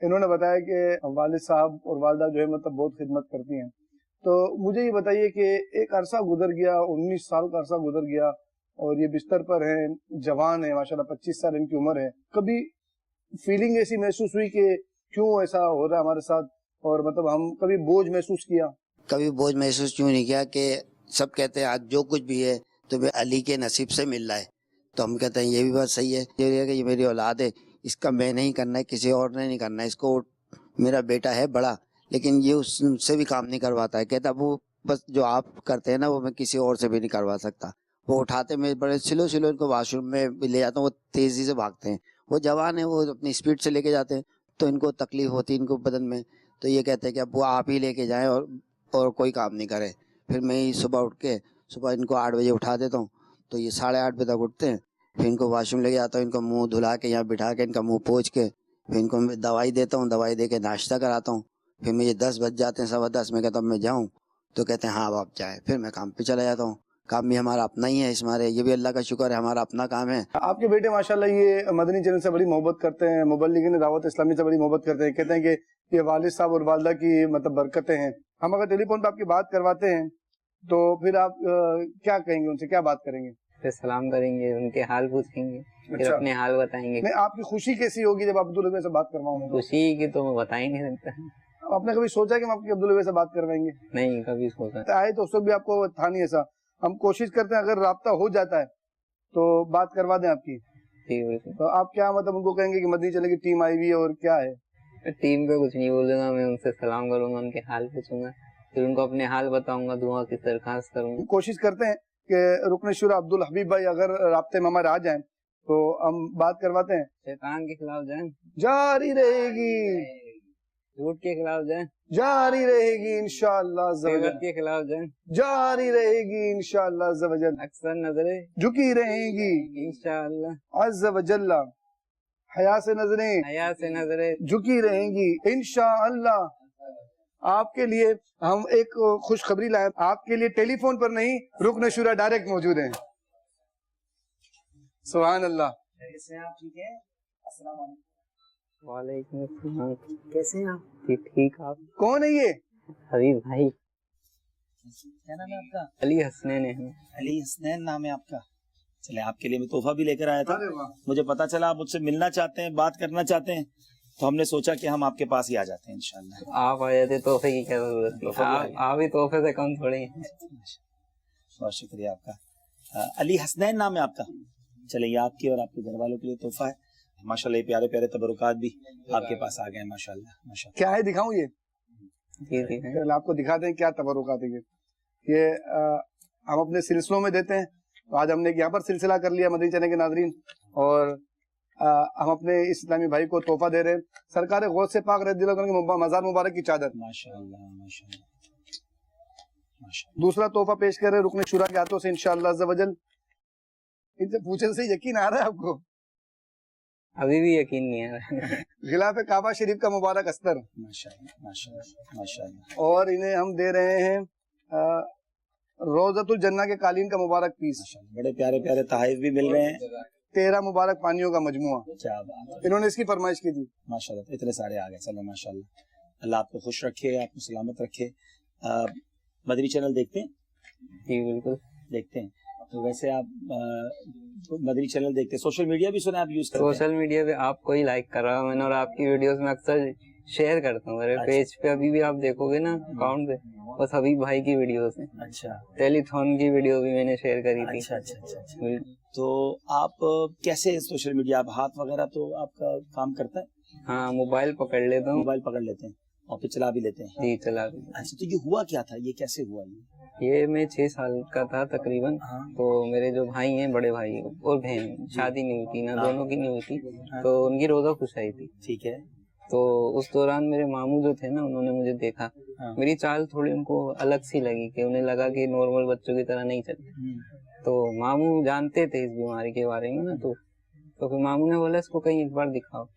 [SPEAKER 3] इन्होंने बताया कि वालिद साहब और वालदा जो है मतलब बहुत खिदमत करती हैं। तो मुझे ये बताइए कि एक अरसा गुजर गया, 19 साल का अरसा गुजर गया और ये बिस्तर पर हैं, जवान है माशाल्लाह, 25 साल इनकी उम्र है। कभी फीलिंग ऐसी महसूस हुई कि क्यों ऐसा हो रहा है हमारे साथ, और मतलब हम कभी बोझ महसूस किया?
[SPEAKER 5] कभी बोझ महसूस क्यों नहीं किया कि सब कहते हैं आज जो कुछ भी है तुम्हें अली के नसीब से मिल रहा है, तो हम कहते हैं ये भी बात सही है। ये मेरी औलाद है, इसका मैं नहीं करना है, किसी और ने नहीं करना है। इसको मेरा बेटा है बड़ा, लेकिन ये उससे भी काम नहीं करवाता है। कहता वो बस जो आप करते हैं ना वो मैं किसी और से भी नहीं करवा सकता। वो उठाते मैं बड़े स्लो इनको वॉशरूम में भी ले जाता हूँ, वो तेज़ी से भागते हैं। वो जवान है, वो अपनी स्पीड से लेके जाते हैं, तो इनको तकलीफ होती है इनको बदन में। तो ये कहते हैं कि अब वो आप ही लेके जाएं और कोई काम नहीं करे। फिर मैं ही सुबह उठ के सुबह इनको 8 बजे उठा देता हूँ, तो ये 8:30 बजे तक उठते हैं। फिर इनको वॉशरूम लेके जाता हूँ, इनको मुंह धुला के यहाँ बिठा के इनका मुंह पोंछ के फिर इनको दवाई देता हूँ, दवाई दे के नाश्ता कराता हूँ। फिर मुझे 10 बज जाते हैं, 10:15 में कहता हूँ मैं जाऊँ, तो कहते हैं हाँ अब आप जाएँ। फिर मैं काम पे चला जाता हूँ। काम भी हमारा अपना ही है, इसमारे ये भी अल्लाह का शुक्र है हमारा अपना काम है।
[SPEAKER 3] आपके बेटे माशाल्लाह ये मदनी चैनल से बड़ी मोहब्बत करते हैं, मुबल्लिगीन दावत इस्लामी से बड़ी मोहब्बत करते हैं। कहते हैं कि ये वालिद साहब और वालदा की मतलब बरकतें हैं। हम अगर टेलीफोन पे आपकी बात करवाते हैं तो फिर आप क्या कहेंगे उनसे, क्या बात करेंगे?
[SPEAKER 4] फिर सलाम करेंगे, उनके हाल पूछेंगे, फिर अपने हाल बताएंगे।
[SPEAKER 3] नहीं, आपकी खुशी कैसी होगी जब अब्दुल भाई से बात करवाऊंगा?
[SPEAKER 4] खुशी की तो मैं बता ही नहीं सकता।
[SPEAKER 3] आपने कभी सोचा कि हम आपके अब्दुल भाई से बात करवाएंगे?
[SPEAKER 4] नहीं, कभी सोचा
[SPEAKER 3] आए तो उस वक्त भी आपको था नहीं ऐसा। हम कोशिश करते हैं अगर राब्ता हो जाता है तो बात करवा दें आपकी। तो आप क्या मतलब उनको कहेंगे कि मदनी चैनल की टीम आई हुई है और क्या है?
[SPEAKER 4] टीम पे कुछ नहीं बोलूंगा, मैं उनसे सलाम करूंगा, उनके हाल पूछूंगा, फिर उनको अपने हाल बताऊंगा, दुआ की दरखास्त करूंगा।
[SPEAKER 3] कोशिश करते हैं कि रुकन शुरा अब्दुल हबीब भाई अगर राब्ते में हमारे आ जाएं तो हम बात करवाते हैं।
[SPEAKER 4] शैतान के खिलाफ जाएं,
[SPEAKER 3] जारी रहेगी,
[SPEAKER 4] झूठ के खिलाफ जाएं,
[SPEAKER 3] जारी रहेगी इंशाअल्लाह,
[SPEAKER 4] गैबत के खिलाफ जाएं,
[SPEAKER 3] जारी रहेगी इंशाअल्लाह अज़्ज़ व जल,
[SPEAKER 4] अक्सर नजरें
[SPEAKER 3] झुकी रहेंगी
[SPEAKER 4] इंशाअल्लाह,
[SPEAKER 3] अज़्ज़ व जल्ला, हया से नजरें,
[SPEAKER 4] हया से नजरें
[SPEAKER 3] झुकी रहेंगी इंशाअल्लाह। आपके लिए हम एक खुशखबरी लाए, आपके लिए टेलीफोन पर नहीं रुकन शुरा डायरेक्ट मौजूद हैं। सुभान अल्लाह।
[SPEAKER 2] कैसे हैं आप? ठीक है, अस्सलाम वालेकुम।
[SPEAKER 4] वालेकुम अस्सलाम।
[SPEAKER 2] कैसे हैं आप?
[SPEAKER 4] ठीक। आप
[SPEAKER 3] कौन है ये?
[SPEAKER 4] हबीब भाई।
[SPEAKER 2] क्या नाम है आपका?
[SPEAKER 4] अली हसनैन है।
[SPEAKER 2] अली हसनैन नाम है आपका? चले, आपके लिए मैं तोहफा भी लेकर आया था। मुझे पता चला आप मुझसे मिलना चाहते हैं, बात करना चाहते हैं, तो हमने सोचा कि हम आपके पास ही आ जाते हैं इंशाल्लाह।
[SPEAKER 4] आप आ जाते, तोहफे की क्या जरूरत है? आप ही तोहफे से कम थोड़ी हैं।
[SPEAKER 2] बहुत शुक्रिया आपका। अली हसनैन नाम है आपका? चले, ये आपके और आपके घर वालों के लिए तोहफा है। माशाल्लाह, ये प्यारे प्यारे तबरुकात भी आपके पास आ गए। माशाल्लाह माशाल्लाह।
[SPEAKER 3] क्या है, दिखाऊं ये?
[SPEAKER 4] जी।
[SPEAKER 3] आपको दिखा दें क्या तबरुकात है ये हम अपने सिलसिलों में देते हैं। तो आज हमने यहाँ पर सिलसिला कर लिया मदनी चैनल के नाज़रीन, और हम अपने इस इस्लामी भाई को तोहफा दे रहे हैं। सरकार गौस से पाक रज़ियल्लाहु अन्हु की मज़ार मुबारक की चादर।
[SPEAKER 2] माशाल्लाह माशाल्लाह माशाल्लाह।
[SPEAKER 3] दूसरा तोहफा पेश कर रहे हैं रुकन शुरा के हाथों से इंशाअल्लाह अज़्ज़ व जल। इनसे पूछने से यकीन आ रहा है आपको?
[SPEAKER 4] अभी भी यकीन नहीं आ रहा।
[SPEAKER 3] गिलाफ काबा शरीफ का मुबारक अस्तर।
[SPEAKER 2] माशाल्लाह माशाल्लाह माशाल्लाह।
[SPEAKER 3] और इन्हें हम दे रहे हैं रोज़तुल जन्ना के कालीन का मुबारक पीस,
[SPEAKER 2] बड़े प्यारे प्यारे तहाइफ भी मिल रहे हैं,
[SPEAKER 3] 13 मुबारक पानियों का मजमुआ,
[SPEAKER 2] क्या बात है,
[SPEAKER 3] इन्होंने इसकी फरमाइश की थी।
[SPEAKER 2] माशाल्लाह इतने सारे आ गए, चलो माशाल्लाह, अल्लाह आपको खुश रखे, आपको सलामत रखे। मदनी चैनल देखते हैं?
[SPEAKER 4] जी बिल्कुल
[SPEAKER 2] देखते हैं। तो वैसे आप मदनी चैनल देखते हैं, सोशल मीडिया भी सुना आप यूज करते हैं?
[SPEAKER 4] सोशल मीडिया पे आपको ही लाइक कर रहा हूँ मैंने, और आपकी वीडियोस में अक्सर शेयर करता हूँ मेरे पेज पे। अभी भी आप देखोगे ना अकाउंट पे, बस हबीब भाई की वीडियोस हैं।
[SPEAKER 2] अच्छा
[SPEAKER 4] टेलीथॉन की वीडियो भी मैंने शेयर करी थी।
[SPEAKER 2] अच्छा अच्छा अच्छा अच्छा। तो आप कैसे सोशल मीडिया, आप हाथ वगैरह तो आपका काम करता है?
[SPEAKER 4] हाँ मोबाइल पकड़ लेता हूँ।
[SPEAKER 2] मोबाइल पकड़ लेते हैं और फिर चला भी लेते हैं?
[SPEAKER 4] जी चला भी।
[SPEAKER 2] अच्छा, तो ये हुआ क्या था, ये कैसे हुआ
[SPEAKER 4] ये मैं 6 साल का था तकरीबन।
[SPEAKER 2] हाँ।
[SPEAKER 4] तो मेरे जो भाई हैं, बड़े भाई और बहन, शादी नहीं हुई थी ना, दोनों की नहीं हुई थी, तो उनकी रोजा खुशाई थी।
[SPEAKER 2] ठीक है।
[SPEAKER 4] तो उस दौरान मेरे मामू जो थे ना, उन्होंने मुझे देखा, मेरी चाल थोड़ी उनको अलग सी लगी, कि उन्हें लगा कि नॉर्मल बच्चों की तरह नहीं चलती। तो मामू जानते थे इस बीमारी के बारे में ना, तो फिर मामू ने बोला इसको कहीं एक बार दिखाओ।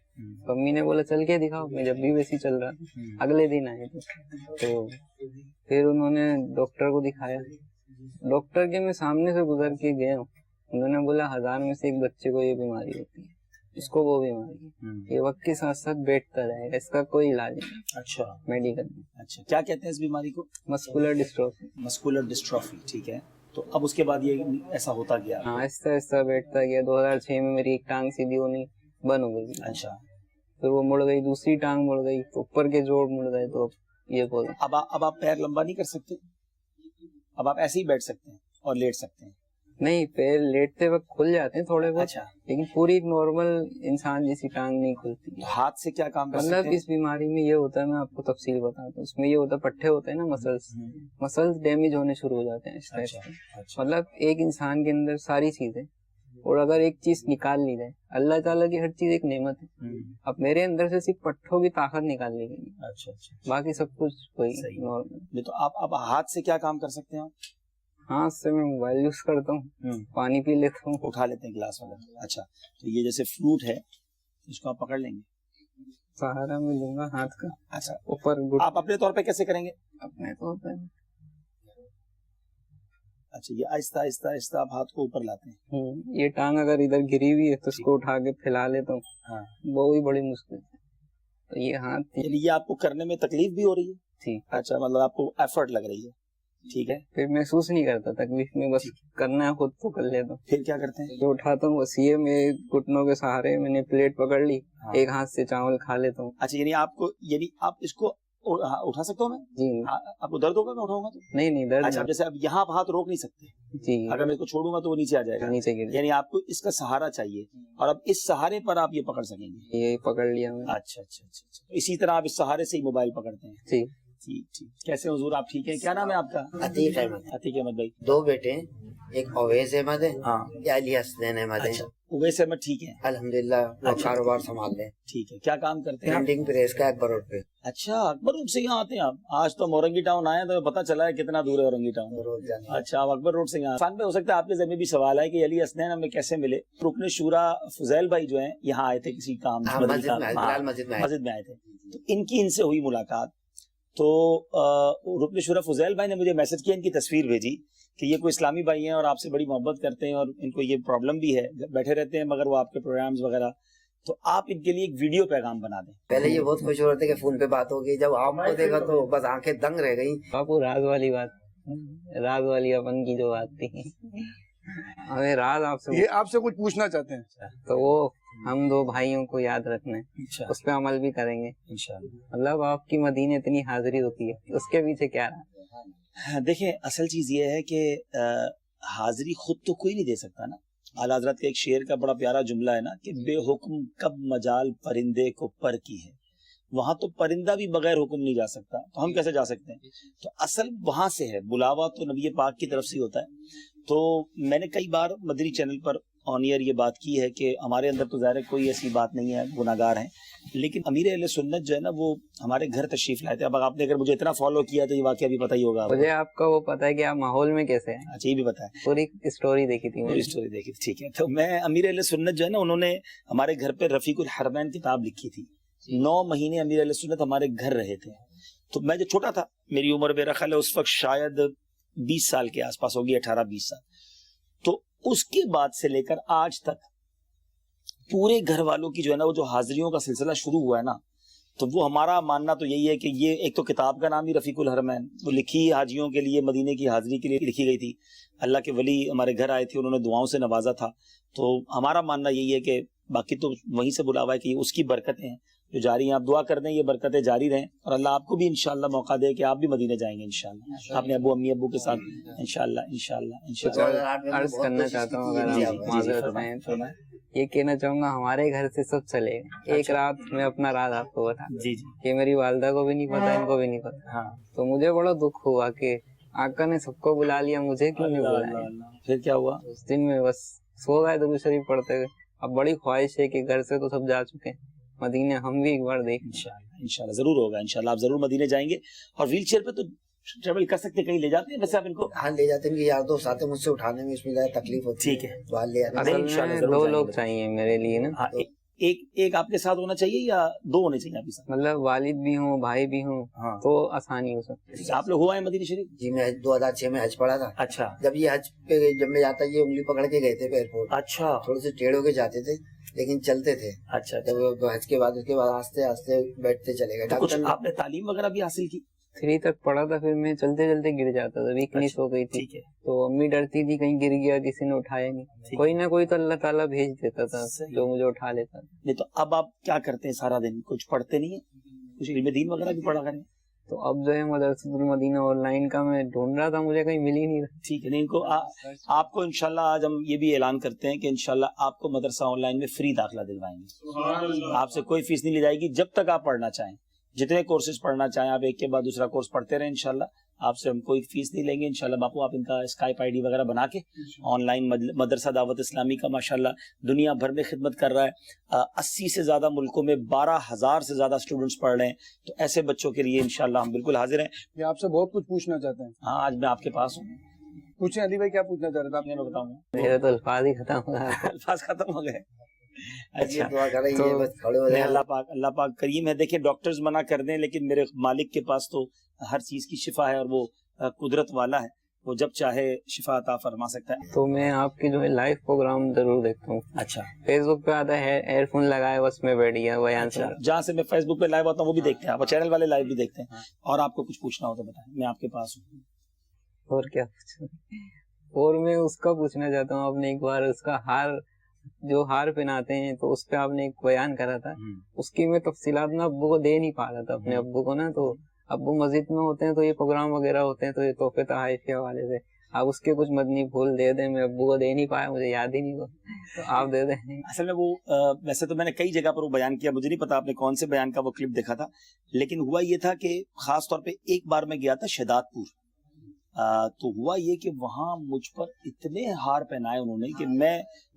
[SPEAKER 4] मम्मी ने बोला चल के दिखाओ, मैं जब भी वैसी चल रहा था। अगले दिन आए तो फिर उन्होंने डॉक्टर को दिखाया। डॉक्टर के मैं सामने से गुजर के गया हूँ, उन्होंने बोला 1000 में से एक बच्चे को ये बीमारी होती है, इसको वो बीमारी है, ये वक्त के साथ साथ बैठता रहेगा, इसका कोई इलाज नहीं।
[SPEAKER 2] अच्छा
[SPEAKER 4] मेडिकल में।
[SPEAKER 2] अच्छा, क्या कहते हैं इस बीमारी को?
[SPEAKER 4] Muscular dystrophy.
[SPEAKER 2] मस्कुलर डिस्ट्रॉफी, ठीक है। तो अब उसके बाद ये ऐसा होता गया?
[SPEAKER 4] हाँ ऐसा ऐसा बैठता गया। 2006 में मेरी एक टांग सीधी होनी बंद हो गई।
[SPEAKER 2] अच्छा,
[SPEAKER 4] फिर वो मुड़ गई, दूसरी टांग मुड़ गई, तो ऊपर के जोड़ मुड़ गए, तो ये बोल।
[SPEAKER 2] अब आप पैर लंबा नहीं कर सकते? अब आप ऐसे ही बैठ सकते हैं और लेट सकते हैं?
[SPEAKER 4] नहीं, पैर लेटते वक्त खुल जाते हैं थोड़े बहुत।
[SPEAKER 2] अच्छा।
[SPEAKER 4] लेकिन पूरी नॉर्मल इंसान जैसी टांग नहीं खुलती।
[SPEAKER 2] तो हाथ से क्या काम कर सकते
[SPEAKER 4] मतलब
[SPEAKER 2] हैं?
[SPEAKER 4] इस बीमारी में ये होता है, मैं आपको तफसील बताता हूँ। इसमें ये होता है, पट्टे होते हैं ना, मसल्स डैमेज होने शुरू हो जाते हैं इस टाइप से।
[SPEAKER 2] अच्छा।
[SPEAKER 4] मतलब एक इंसान के अंदर सारी चीजें, और अगर एक चीज निकाल ली जाए, अल्लाह ताला की हर चीज एक नेमत है। अब मेरे अंदर से सिर्फ पट्टों की ताकत निकाल ली गई,
[SPEAKER 2] अच्छा अच्छा।
[SPEAKER 4] बाकी सब कुछ वही
[SPEAKER 2] सही।
[SPEAKER 4] नॉर्मल।
[SPEAKER 2] तो आप हाथ से क्या काम कर सकते हैं?
[SPEAKER 4] हाथ से मैं मोबाइल यूज करता हूँ, पानी पी लेता हूँ,
[SPEAKER 2] उठा लेते हैं गिलास वगैरह। अच्छा, तो ये जैसे फ्रूट है, इसको आप पकड़ लेंगे,
[SPEAKER 4] सहारा में लूंगा हाथ का।
[SPEAKER 2] अच्छा,
[SPEAKER 4] ऊपर
[SPEAKER 2] आप अपने तौर पे कैसे करेंगे?
[SPEAKER 4] अपने तौर पर।
[SPEAKER 2] अच्छा, ये आहिस्ता आहिस्ता आहिस्ता आप हाथ को ऊपर लाते हैं।
[SPEAKER 4] ये टांग अगर इधर गिरी हुई है तो इसको उठा के फैला लेता हूँ।
[SPEAKER 2] हाँ।
[SPEAKER 4] वो भी बड़ी मुश्किल है। तो ये हाथ
[SPEAKER 2] यानी ये आपको करने में तकलीफ भी हो रही है?
[SPEAKER 4] ठीक।
[SPEAKER 2] अच्छा, मतलब आपको एफर्ट लग रही है, ठीक है।
[SPEAKER 4] फिर महसूस नहीं करता तकलीफ में, बस करना है खुद तो कर लेता हूँ।
[SPEAKER 2] फिर क्या करते हैं?
[SPEAKER 4] जो उठाता हूँ बस ये, मैं घुटनों के सहारे मैंने प्लेट पकड़ ली,
[SPEAKER 2] हाँ।
[SPEAKER 4] एक हाथ से चावल खा लेता हूँ।
[SPEAKER 2] अच्छा, यानी आप इसको उठा सकते हो? मैं
[SPEAKER 4] जी
[SPEAKER 2] आपको दर्द होगा मैं उठाऊंगा तो?
[SPEAKER 4] नहीं दर्द।
[SPEAKER 2] अच्छा, जैसे अब यहाँ आप हाथ रोक नहीं सकते,
[SPEAKER 4] जी,
[SPEAKER 2] अगर मैं इसको छोड़ूंगा तो वो नीचे आ जाएगा,
[SPEAKER 4] नीचे गिर।
[SPEAKER 2] यानी आपको इसका सहारा चाहिए, और अब इस सहारे पर आप ये पकड़ सकेंगे।
[SPEAKER 4] ये पकड़ लिया मैंने।
[SPEAKER 2] अच्छा अच्छा अच्छा अच्छा। तो इसी तरह आप इस सहारे से ही मोबाइल पकड़ते हैं?
[SPEAKER 4] जी
[SPEAKER 2] ठीक ठीक। कैसे हुजूर, आप ठीक हैं? क्या नाम है आपका?
[SPEAKER 5] अतीक अहमद।
[SPEAKER 2] अतीक अहमद भाई।
[SPEAKER 5] 2 बेटे हैं, एक अवैस अहमद है,
[SPEAKER 2] हाँ।
[SPEAKER 5] या अली हसन अहमद है।
[SPEAKER 2] अच्छा, उवैस अहमद ठीक है?
[SPEAKER 5] अल्हम्दुलिल्लाह वो
[SPEAKER 2] अच्छा।
[SPEAKER 5] कारोबार संभाल रहे हैं।
[SPEAKER 2] ठीक है, क्या काम करते हैं?
[SPEAKER 5] प्रिंटिंग प्रेस का अकबर रोड पे।
[SPEAKER 2] अच्छा, अकबर रोड से यहाँ आते हैं आप? आज तो हम औरंगी टाउन आए तो पता चला है कितना दूर है औरंगी टाउन।
[SPEAKER 5] रोज जाने।
[SPEAKER 2] अच्छा, आप अकबर रोड से यहाँ फान पे। हो सकता है आपके ज़हन में भी सवाल है कि अली हसनैन हमें कैसे मिले। रुकन शूरा फुजैल भाई जो हैं यहाँ आए थे किसी काम,
[SPEAKER 5] हाँ,
[SPEAKER 2] मदनी
[SPEAKER 5] मस्जिद
[SPEAKER 2] काम,
[SPEAKER 5] में आए,
[SPEAKER 2] हाँ,
[SPEAKER 5] बिलाल मस्जिद में आए।
[SPEAKER 2] मस्जिद में आए थे, तो इनकी इनसे हुई मुलाकात। तो रुकन शूरा फुजैल भाई ने मुझे मैसेज किया, इनकी तस्वीर भेजी कि ये कोई इस्लामी भाई हैं और आपसे बड़ी मोहब्बत करते हैं, और इनको ये प्रॉब्लम भी है, बैठे रहते हैं मगर वो आपके प्रोग्राम्स वगैरह, तो आप इनके लिए एक वीडियो पैगाम बना दें।
[SPEAKER 5] पहले ये बहुत खुश हो रहे थे कि फोन पे बात हो गई, जब आपको देखा तो बस आंखें दंग रह गई।
[SPEAKER 4] बापू, राज वाली बात, राज वाली अपन की जो बात थी, हमें राज आपसे,
[SPEAKER 3] ये आपसे कुछ पूछना चाहते हैं।
[SPEAKER 4] तो वो हम 2 भाइयों को याद रखना है,
[SPEAKER 2] अच्छा,
[SPEAKER 4] उस पर अमल भी करेंगे
[SPEAKER 2] इंशाल्लाह।
[SPEAKER 4] मतलब आपकी मदीने इतनी हाजिरी होती है, उसके पीछे क्या रहा?
[SPEAKER 2] देखें, असल चीज ये है कि हाजिरी खुद तो कोई नहीं दे सकता ना। आला हज़रत का एक शेर का बड़ा प्यारा जुमला है ना कि बेहुक्म कब मजाल परिंदे को पर की है। वहां तो परिंदा भी बगैर हुक्म नहीं जा सकता, तो हम कैसे जा सकते हैं? तो असल वहां से है, बुलावा तो नबी पाक की तरफ से होता है। तो मैंने कई बार मदनी चैनल पर ऑन ईयर ये बात की है कि हमारे अंदर तो ज़ाहिर कोई ऐसी बात नहीं है, गुनाहगार हैं, लेकिन अमीर अहले सुन्नत जो है ना वो हमारे घर तशरीफ लाए थे। अब आपने अगर मुझे इतना फॉलो किया तो ये वाकया भी पता ही होगा।
[SPEAKER 4] मुझे आपका वो पता है कि आप माहौल में कैसे हैं।
[SPEAKER 2] अच्छा, ये भी पता है,
[SPEAKER 4] पूरी स्टोरी देखी थी
[SPEAKER 2] पूरी स्टोरी देखी थी। ठीक है, तो मैं अमीर अहले सुन्नत जो है ना, उन्होंने हमारे घर पे रफीकुल हरमैन किताब लिखी थी। 9 महीने अमीर अहले सुन्नत हमारे घर रहे थे। तो मैं जब छोटा था, मेरी उम्र मेरा ख्याल है उस वक्त शायद 20 साल के आसपास होगी, 18-20 साल। तो उसके बाद से लेकर आज तक पूरे घर वालों की जो है ना वो जो हाजिरियों का सिलसिला शुरू हुआ है ना, तो वो हमारा मानना तो यही है कि ये एक तो किताब का नाम ही रफीकुल हरमैन, वो लिखी हाजियों के लिए, मदीने की हाजिरी के लिए लिखी गई थी। अल्लाह के वली हमारे घर आए थे, उन्होंने दुआओं से नवाजा था। तो हमारा मानना यही है कि बाकी तो वहीं से बुलावा है कि उसकी बरकतें हैं जो जारी हैं। आप दुआ कर दें ये बरकतें जारी रहें, और अल्लाह आपको भी इंशाअल्लाह मौका दे कि आप भी मदीने जाएंगे इंशाअल्लाह, अपने अबू अम्मी अब्बू के साथ इंशाअल्लाह इंशाअल्लाह इंशाअल्लाह।
[SPEAKER 4] अर्ज करना चाहता हूँ, अगर आप माजरत करें तो मैं ये कहना चाहूंगा, हमारे घर से सब चलेगा। एक रात में अपना राज आपको बता,
[SPEAKER 2] जी जी,
[SPEAKER 4] ये मेरी वालदा को भी नहीं पता, इनको भी नहीं पता।
[SPEAKER 2] हाँ,
[SPEAKER 4] तो मुझे बड़ा दुख हुआ कि आका ने सबको बुला लिया, मुझे क्यों नहीं बुलाया।
[SPEAKER 2] फिर क्या हुआ?
[SPEAKER 4] उस दिन में बस सो गए दुरूद शरीफ पढ़ते हुए। अब बड़ी ख्वाहिश है कि घर से तो सब जा चुके हैं, मदीने हम भी एक बार देखें।
[SPEAKER 2] इंशाल्लाह जरूर होगा, इंशाल्लाह आप जरूर मदीने जाएंगे। और व्हील चेयर पे तो ट्रेवल कर सकते, कहीं ले जाते हैं वैसे आप इनको?
[SPEAKER 5] हाँ ले जाते हैं, कि यार दोस्त आते हैं, मुझसे उठाने में इसमें ज्यादा तकलीफ होती है।
[SPEAKER 2] ठीक है,
[SPEAKER 5] तो ले आते हैं।
[SPEAKER 4] असल
[SPEAKER 2] इंशाल्लाह
[SPEAKER 4] में
[SPEAKER 2] जरूर
[SPEAKER 4] 2
[SPEAKER 2] जाएंगे।
[SPEAKER 4] लोग चाहिए मेरे लिए ना।
[SPEAKER 2] हाँ, एक आपके साथ होना चाहिए या 2 होने चाहिए आपके साथ?
[SPEAKER 4] मतलब वालिद भी हूँ, भाई भी हूँ,
[SPEAKER 2] हाँ,
[SPEAKER 4] तो आसानी हो सकती है।
[SPEAKER 2] आप लोग हुआ है मदीने शरीफ?
[SPEAKER 5] जी मैं 2006 में हज पढ़ा था।
[SPEAKER 2] अच्छा
[SPEAKER 5] जब ये हज पे जब मैं जाता, ये उंगली पकड़ के गए थे एयरपोर्ट।
[SPEAKER 2] अच्छा
[SPEAKER 5] थोड़े से टेढ़ होके जाते थे, लेकिन चलते थे।
[SPEAKER 2] अच्छा।
[SPEAKER 5] जब हज के बाद उसके बाद आस्ते आस्ते बैठते चले गए।
[SPEAKER 2] तो कुछ
[SPEAKER 5] डॉक्टर
[SPEAKER 2] आपने तालीम वगैरह भी हासिल की?
[SPEAKER 4] 3 तक पढ़ा था, फिर मैं चलते चलते गिर जाता था, वीकनेस हो गई थी।
[SPEAKER 2] ठीक है,
[SPEAKER 4] तो अम्मी डरती थी कहीं गिर गया, किसी ने उठाया नहीं।
[SPEAKER 2] ठीक
[SPEAKER 4] कोई ना कोई तो अल्लाह ताला भेज देता था
[SPEAKER 2] सही
[SPEAKER 4] जो
[SPEAKER 2] है।
[SPEAKER 4] मुझे उठा लेता था।
[SPEAKER 2] नहीं तो अब आप क्या करते हैं सारा दिन? कुछ पढ़ते नहीं है? कुछ इल्म दीन वगैरह भी पढ़ा करें।
[SPEAKER 4] तो अब जो है मदरसतुल मदीना ऑनलाइन का मैं ढूंढ रहा था, मुझे कहीं मिल ही नहीं रहा।
[SPEAKER 2] ठीक है, नहीं इनको आपको इंशाल्लाह आज हम ये भी ऐलान करते हैं कि इंशाल्लाह आपको मदरसा ऑनलाइन में फ्री दाखिला दिलवाएंगे। आपसे कोई फीस नहीं ली जाएगी जब तक आप पढ़ना चाहें। जितने कोर्सेज पढ़ना चाहें आप एक के बाद दूसरा कोर्स पढ़ते रहें इंशाल्लाह। आपसे हम कोई फीस नहीं लेंगे इंशाल्लाह। बापू आप इनका स्काइप आईडी वगैरह बना के ऑनलाइन मदरसा दावत इस्लामी का माशाल्लाह दुनिया भर में खिदमत कर रहा है। 80 से ज्यादा मुल्कों में 12,000 से ज्यादा स्टूडेंट्स पढ़ रहे हैं। तो ऐसे बच्चों के लिए इंशाल्लाह हम बिल्कुल हाजिर हैं।
[SPEAKER 3] ये आपसे बहुत कुछ पूछना चाहते हैं।
[SPEAKER 2] हाँ, आज मैं आपके पास हूँ।
[SPEAKER 3] पूछे अली भाई, क्या पूछना चाह रहे थे आप?
[SPEAKER 2] मैं बताऊंगा,
[SPEAKER 4] मेरे तो अल्फाज ही खत्म हो गए।
[SPEAKER 2] अल्फाज खत्म हो गए। अच्छा,
[SPEAKER 5] दुआ कर रही है,
[SPEAKER 4] तो
[SPEAKER 5] बस खड़े हो
[SPEAKER 2] नहीं,
[SPEAKER 5] जाए।
[SPEAKER 2] अल्लाह पाक करीम है। देखिए डॉक्टर्स मना कर दें, लेकिन मेरे मालिक के पास तो हर चीज की शिफा है, और वो कुदरत वाला है, वो जब चाहे शिफा अता फरमा सकता है।
[SPEAKER 4] तो मैं आपके जो है लाइव प्रोग्राम जरूर देखता हूँ।
[SPEAKER 2] अच्छा,
[SPEAKER 4] फेसबुक पे आता है, एयरफोन लगाए बस में बैठ गया बयान
[SPEAKER 2] अच्छा,
[SPEAKER 4] सुन।
[SPEAKER 2] जहाँ से मैं फेसबुक पे लाइव आता हूँ वो भी देखते हैं आप, चैनल वाले लाइव भी देखते हैं। और आपको कुछ पूछना हो तो बताएं, मैं आपके पास हूँ।
[SPEAKER 4] और क्या और मैं उसका पूछना चाहता हूँ, आपने एक बार उसका हार पहनाते हैं तो उस पे आपने एक बयान करा था, उसकी मैं तफसीलात ना अब्बू को दे नहीं पा रहा था, अपने अब्बू को ना। तो अब्बू मस्जिद में होते हैं तो ये प्रोग्राम वगैरह होते हैं तो ये तोहफे तहाइफ के हवाले से आप उसके कुछ मदनी फूल दे दें। मैं अब्बू को दे नहीं पाया, मुझे याद ही नहीं हुआ, तो आप दे दें।
[SPEAKER 2] असल में वो वैसे तो मैंने कई जगह पर वो बयान किया, मुझे नहीं पता आपने कौन से बयान का वो क्लिप देखा था, लेकिन हुआ ये था कि खास तौर पे एक बार मैं गया था शहदादपुर। तो हुआ ये कि वहां मुझ पर इतने हार पहनाए उन्होंने कि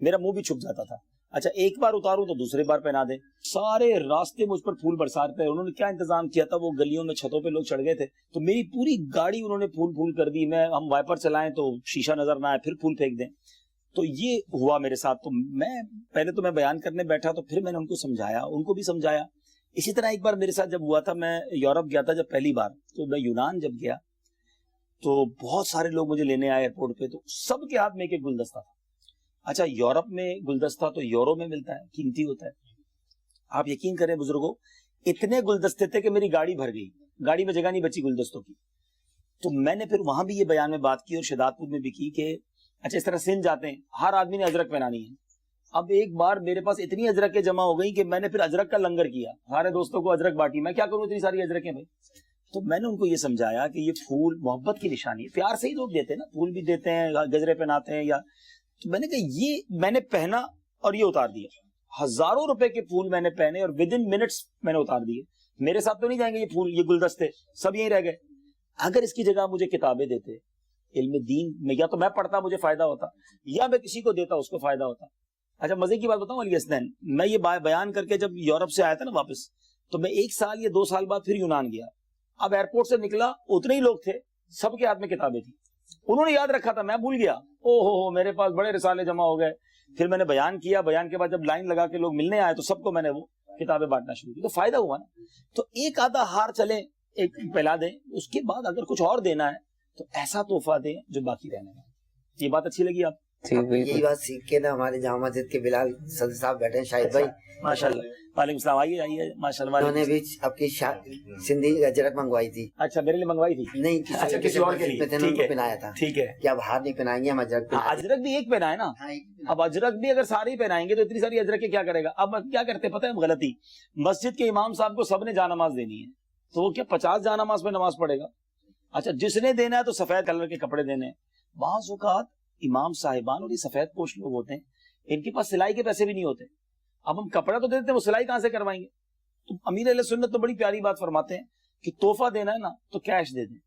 [SPEAKER 2] मेरा मुंह भी छुप जाता था। अच्छा, एक बार उतारूं तो दूसरी बार पहना दे, सारे रास्ते मुझ पर फूल बरसाते हैं। उन्होंने क्या इंतजाम किया था, वो गलियों में छतों पे लोग चढ़ गए थे, तो मेरी पूरी गाड़ी उन्होंने फूल कर दी। हम वाइपर चलाएं तो शीशा नजर ना आए, फिर फूल फेंक दें। तो ये हुआ मेरे साथ। तो पहले तो मैं बयान करने बैठा, तो फिर मैंने उनको समझाया, उनको भी समझाया। इसी तरह एक बार मेरे साथ जब हुआ था, मैं यूरोप गया था जब पहली बार, तो मैं यूनान जब गया तो बहुत सारे लोग मुझे लेने आए एयरपोर्ट पे, तो सबके हाथ में एक गुलदस्ता था। अच्छा, यूरोप में गुलदस्ता तो यूरो में मिलता है, कीमती होता है। आप यकीन करें बुजुर्गों, इतने गुलदस्ते थे कि मेरी गाड़ी भर गई, गाड़ी में जगह नहीं बची गुलदस्तों की। तो मैंने फिर वहां भी ये बयान में बात की और शहदादपुर में भी की कि अच्छा, इस तरह सिंध जाते हैं, हर आदमी ने अजरक पहनानी है। अब एक बार मेरे पास इतनी अजरकें जमा हो गई कि मैंने फिर अजरक का लंगर किया, सारे दोस्तों को अजरक बांटी। मैं क्या करूं इतनी सारी अजरकें भाई। तो मैंने उनको ये समझाया कि ये फूल मोहब्बत की निशानी है, प्यार से ही लोग देते हैं ना, फूल भी देते हैं, गजरे पहनाते हैं या। तो मैंने कहा ये मैंने पहना और ये उतार दिया। हजारों रुपए के फूल मैंने पहने और विद इन मिनट्स मैंने उतार दिए। मेरे साथ तो नहीं जाएंगे ये फूल, ये गुलदस्ते सब यहीं रह गए। अगर इसकी जगह मुझे किताबें देते इल्म दीन में, या तो मैं पढ़ता मुझे फायदा होता, या मैं किसी को देता उसको फायदा होता। अच्छा, मजे की बात बताऊं अली हसनैन, मैं ये बयान करके जब यूरोप से आया था ना वापस, तो मैं 1 साल या 2 साल बाद फिर यूनान गया। अब एयरपोर्ट से निकला, उतने ही लोग थे, सबके हाथ में किताबें थी। उन्होंने याद रखा था, मैं भूल गया। ओहो, मेरे पास बड़े रिसाले जमा हो गए। फिर मैंने बयान किया, बयान के बाद जब लाइन लगा के लोग मिलने आए तो सबको मैंने वो किताबें बांटना शुरू की, तो फायदा हुआ ना। तो एक आधा हार चले, एक पहला दें, उसके बाद अगर कुछ और देना है تو ایسا تحفہ دیں جو باقی رہنے میں. یہ بات اچھی لگی آپ؟
[SPEAKER 5] یہی بات سیکھ کے نا ہمارے جامع مسجد کے بلال صدر صاحب بیٹھے ہیں شاہد بھائی,
[SPEAKER 2] ماشاء اللہ. وعلیکم السلام. آئیے آئیے. ماشاء اللہ.
[SPEAKER 5] انہوں نے بھی آپ کی سندھی اجرک منگوائی تھی.
[SPEAKER 2] اچھا میرے لیے منگوائی تھی؟
[SPEAKER 5] نہیں,
[SPEAKER 2] کسی اور کے لیے. ٹھیک ہے
[SPEAKER 5] پہنایا تھا.
[SPEAKER 2] ٹھیک ہے.
[SPEAKER 5] کیا باہر نہیں پہنائیں گے ہم اجرک؟
[SPEAKER 2] اجرک بھی ایک پہنا ہے نا. اب اجرک بھی اگر سارے ہی پہنائیں گے تو اتنی ساری اجرک کے کیا کرے گا؟ اب کیا کرتے پتہ ہے ہم غلطی, مسجد کے امام صاحب کو سب نے جانماز دینی ہے, تو وہ کیا 50 جانماز پہ نماز پڑھے گا؟ اچھا جس نے دینا ہے تو سفید کلر کے کپڑے دینے ہیں. بعض اوقات امام صاحبان اور یہ سفید پوش لوگ ہوتے ہیں, ان کے پاس سلائی کے پیسے بھی نہیں ہوتے. اب ہم کپڑا تو دیتے ہیں, وہ سلائی کہاں سے کروائیں گے؟ تو امیر اہل سنت تو بڑی پیاری بات فرماتے ہیں کہ تحفہ دینا ہے نا تو کیش دے دیں,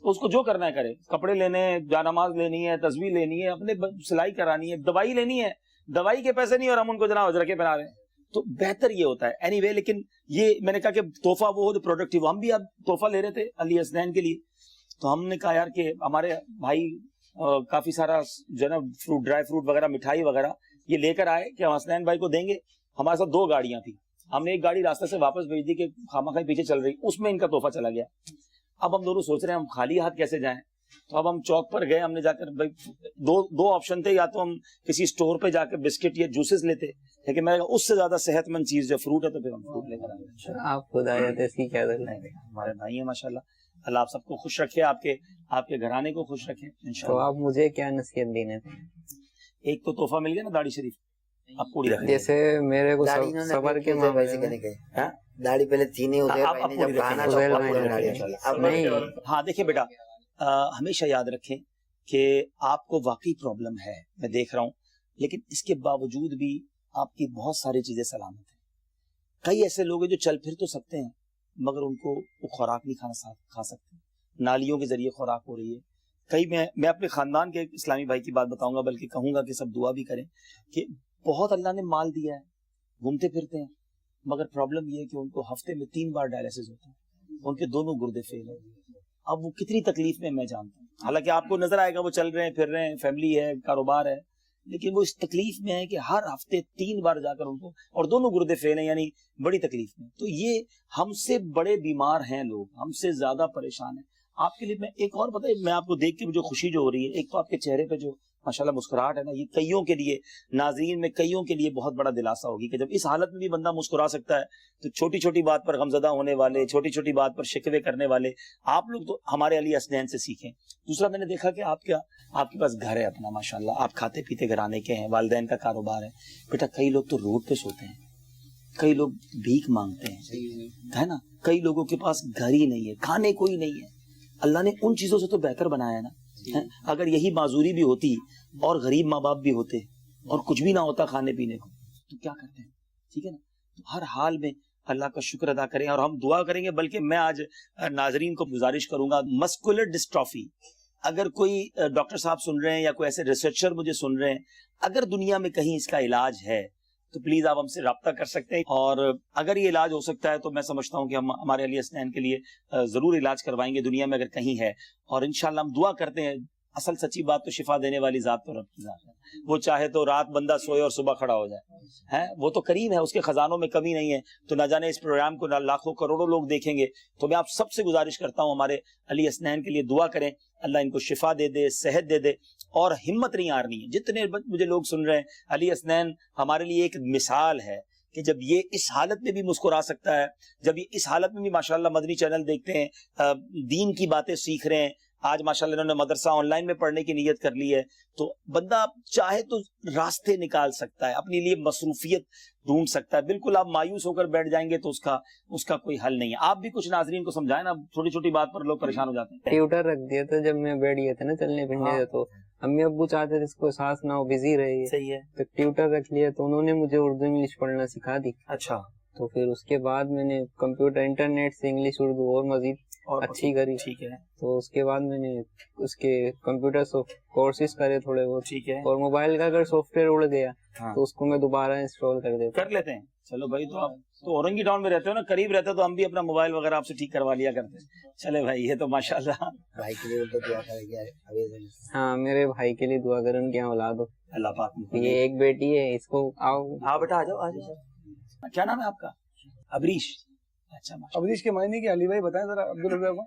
[SPEAKER 2] اس کو جو کرنا ہے کرے. کپڑے لینے ہیں, جانماز لینی ہے, تسبیح لینی ہے, اپنے سلائی کرانی ہے, دوائی لینی ہے, دوائی کے پیسے نہیں اور ہم ان کو جناب اجرکے پہنا رہے ہیں, تو بہتر یہ ہوتا ہے. اینی وے, لیکن یہ میں نے کہا کہ تحفہ وہ ہو جو پروڈکٹیو. ہم بھی اب تحفہ لے رہے تھے علی حسنین کے لیے, تو ہم نے کہا یار کہ ہمارے بھائی کافی سارا جو ہے نا فروٹ, ڈرائی فروٹ وغیرہ, مٹھائی وغیرہ یہ لے کر آئے کہ ہم حسنین بھائی کو دیں گے. ہمارے ساتھ 2 گاڑیاں تھیں, ہم نے ایک گاڑی راستہ سے واپس بھیج دی کہ خامخواہ پیچھے چل رہی, اس میں ان کا تحفہ چلا گیا. اب ہم دونوں سوچ رہے ہیں ہم خالی ہاتھ کیسے جائیں. تو اب ہم چوک پر گئے, ہم نے جا کر دو آپشن تھے, یا تو ہم کسی اسٹور پہ جا کے بسکٹ یا جوسز لیتے, لیکن میں نے کہا اس سے زیادہ صحت مند چیز جو فروٹ ہے تو پھر ہم فروٹ لے کر آئے.
[SPEAKER 4] آپ خود آئے تھے, اس کی کیا ضرورت ہے؟
[SPEAKER 2] ہمارے بھائی ہیں ماشاء اللہ, اللہ آپ سب کو خوش رکھے, آپ کے گھرانے کو خوش رکھے
[SPEAKER 4] تو
[SPEAKER 2] انشاءاللہ.
[SPEAKER 4] آپ مجھے کیا نصیحت دینے تھے؟
[SPEAKER 2] ایک تو تحفہ مل گیا نا داڑھی شریف, آپ پوری رکھیں.
[SPEAKER 4] جیسے میرے کو صبر کے معاملے میں
[SPEAKER 5] داڑھی پہلے تھی نہیں
[SPEAKER 4] نہیں.
[SPEAKER 2] ہاں دیکھیں بیٹا, ہمیشہ یاد رکھیں کہ آپ کو واقعی پرابلم ہے, میں دیکھ رہا ہوں, لیکن اس کے باوجود بھی آپ کی بہت ساری چیزیں سلامت ہیں. کئی ایسے لوگ ہیں جو چل پھر تو سکتے ہیں مگر ان کو وہ خوراک نہیں کھا سکتے, نالیوں کے ذریعے خوراک ہو رہی ہے. کئی میں اپنے خاندان کے اسلامی بھائی کی بات بتاؤں گا, بلکہ کہوں گا کہ سب دعا بھی کریں کہ بہت اللہ نے مال دیا ہے, گھومتے پھرتے ہیں, مگر پرابلم یہ ہے کہ ان کو ہفتے میں 3 بار ڈائلسس ہوتا ہے, ان کے دونوں گردے فیل ہیں. اب وہ کتنی تکلیف میں جانتا ہوں. حالانکہ آپ کو نظر آئے گا وہ چل رہے ہیں, پھر رہے ہیں, فیملی ہے, کاروبار ہے, لیکن وہ اس تکلیف میں ہے کہ ہر ہفتے 3 بار جا کر ان کو, اور دونوں گردے فیل ہیں, یعنی بڑی تکلیف میں. تو یہ ہم سے بڑے بیمار ہیں لوگ, ہم سے زیادہ پریشان ہیں. آپ کے لیے میں ایک اور پتہ ہے, میں آپ کو دیکھ کے مجھے خوشی جو ہو رہی ہے, ایک تو آپ کے چہرے پہ جو ماشاءاللہ مسکراہٹ ہے نا, یہ کئیوں کے لیے, ناظرین میں کئیوں کے لیے بہت بڑا دلاسا ہوگی کہ جب اس حالت میں بھی بندہ مسکرا سکتا ہے, تو چھوٹی چھوٹی بات پر غمزدہ ہونے والے, چھوٹی چھوٹی بات پر شکوے کرنے والے آپ لوگ تو ہمارے علی حسنین سے سیکھیں. دوسرا میں نے دیکھا کہ آپ کے پاس گھر ہے اپنا ماشاءاللہ, آپ کھاتے پیتے گھرانے کے ہیں, والدین کا کاروبار ہے. بیٹا کئی لوگ تو روڈ پہ سوتے ہیں, کئی لوگ بھیک مانگتے ہیں, ہے نا, کئی لوگوں کے پاس گھر ہی نہیں ہے, کھانے کو ہی نہیں ہے. اللہ نے ان چیزوں سے تو بہتر بنایا ہے نا. اگر یہی معذوری بھی ہوتی اور غریب ماں باپ بھی ہوتے اور کچھ بھی نہ ہوتا کھانے پینے کو, تو کیا کرتے ہیں؟ ٹھیک ہے نا. تو ہر حال میں اللہ کا شکر ادا کریں اور ہم دعا کریں گے. بلکہ میں آج ناظرین کو گزارش کروں گا, مسکولر ڈسٹرافی, اگر کوئی ڈاکٹر صاحب سن رہے ہیں یا کوئی ایسے ریسرچر مجھے سن رہے ہیں, اگر دنیا میں کہیں اس کا علاج ہے تو پلیز آپ ہم سے رابطہ کر سکتے ہیں, اور اگر یہ علاج ہو سکتا ہے تو میں سمجھتا ہوں کہ ہم ہمارے علی حسنین کے لیے ضرور علاج کروائیں گے دنیا میں اگر کہیں ہے. اور انشاءاللہ ہم دعا کرتے ہیں, اصل سچی بات تو شفا دینے والی ذات تو رب کی ذات ہے. وہ چاہے تو رات بندہ سوئے اور صبح کھڑا ہو جائے, وہ تو کریم ہے, اس کے خزانوں میں کمی نہیں ہے. تو نہ جانے اس پروگرام کو لاکھوں کروڑوں لوگ دیکھیں گے. تو میں آپ سب سے گزارش کرتا ہوں ہمارے علی حسنین کے لیے دعا کریں, اللہ ان کو شفا دے دے, صحت دے دے, اور ہمت نہیں ہارنی ہے. جتنے مجھے لوگ سن رہے ہیں, علی حسنین ہمارے لیے ایک مثال ہے کہ جب یہ اس حالت میں بھی مسکرا سکتا ہے, جب یہ اس حالت میں بھی ماشاءاللہ مدنی چینل دیکھتے ہیں, دین کی باتیں سیکھ رہے ہیں. آج ماشاءاللہ انہوں نے مدرسہ آن لائن میں پڑھنے کی نیت کر لی ہے. تو بندہ چاہے تو راستے نکال سکتا ہے, اپنے لیے مصروفیت ڈھونڈ سکتا ہے. بالکل آپ مایوس ہو کر بیٹھ جائیں گے تو اس کا کوئی حل نہیں ہے. آپ بھی کچھ ناظرین کو سمجھائیں نا, چھوٹی چھوٹی بات پر لوگ پریشان ہو جاتے ہیں.
[SPEAKER 4] ٹیوٹر رکھ دیا تھا جب میں بیٹھ گیا تھا نا چلنے پھرنے سے, تو امی ابو چاہتے تھے اس کو احساس نہ ہو, بزی رہی.
[SPEAKER 2] صحیح ہے.
[SPEAKER 4] تو ٹیوٹر رکھ لیا, تو انہوں نے مجھے اردو انگلش پڑھنا سکھا دی.
[SPEAKER 2] اچھا.
[SPEAKER 4] تو پھر اس کے بعد میں نے کمپیوٹر انٹرنیٹ سے انگلش اردو اور مزید اچھی کری.
[SPEAKER 2] ٹھیک ہے.
[SPEAKER 4] تو اس کے بعد میں نے اس کے کمپیوٹر کورسز کرے تھوڑے بہت.
[SPEAKER 2] ٹھیک ہے.
[SPEAKER 4] اور موبائل کا اگر سافٹ ویئر اڑ گیا تو اس کو میں دوبارہ انسٹال کر لیتے
[SPEAKER 2] ہیں. چلو بھائی, تو آپ تو اورنگی ٹاؤن میں رہتے ہو نا, قریب رہتے تو ہم بھی اپنا موبائل وغیرہ آپ سے ٹھیک کروا لیا کرتے. چلے بھائی, یہ تو ماشاءاللہ
[SPEAKER 5] بھائی کے لیے دعا کریں گے.
[SPEAKER 4] ہاں, میرے بھائی کے لیے دعا کریں, ان کی اولاد ہو.
[SPEAKER 2] اللہ پاک.
[SPEAKER 4] یہ ایک بیٹی ہے, اس کو آؤ.
[SPEAKER 2] ہاں بیٹا, آ جاؤ. کیا نام ہے آپ کا؟ ابریش. اچھا,
[SPEAKER 3] ابریش کے معنی کی علی بھائی بتائیں ذرا عبدالرزاق کو.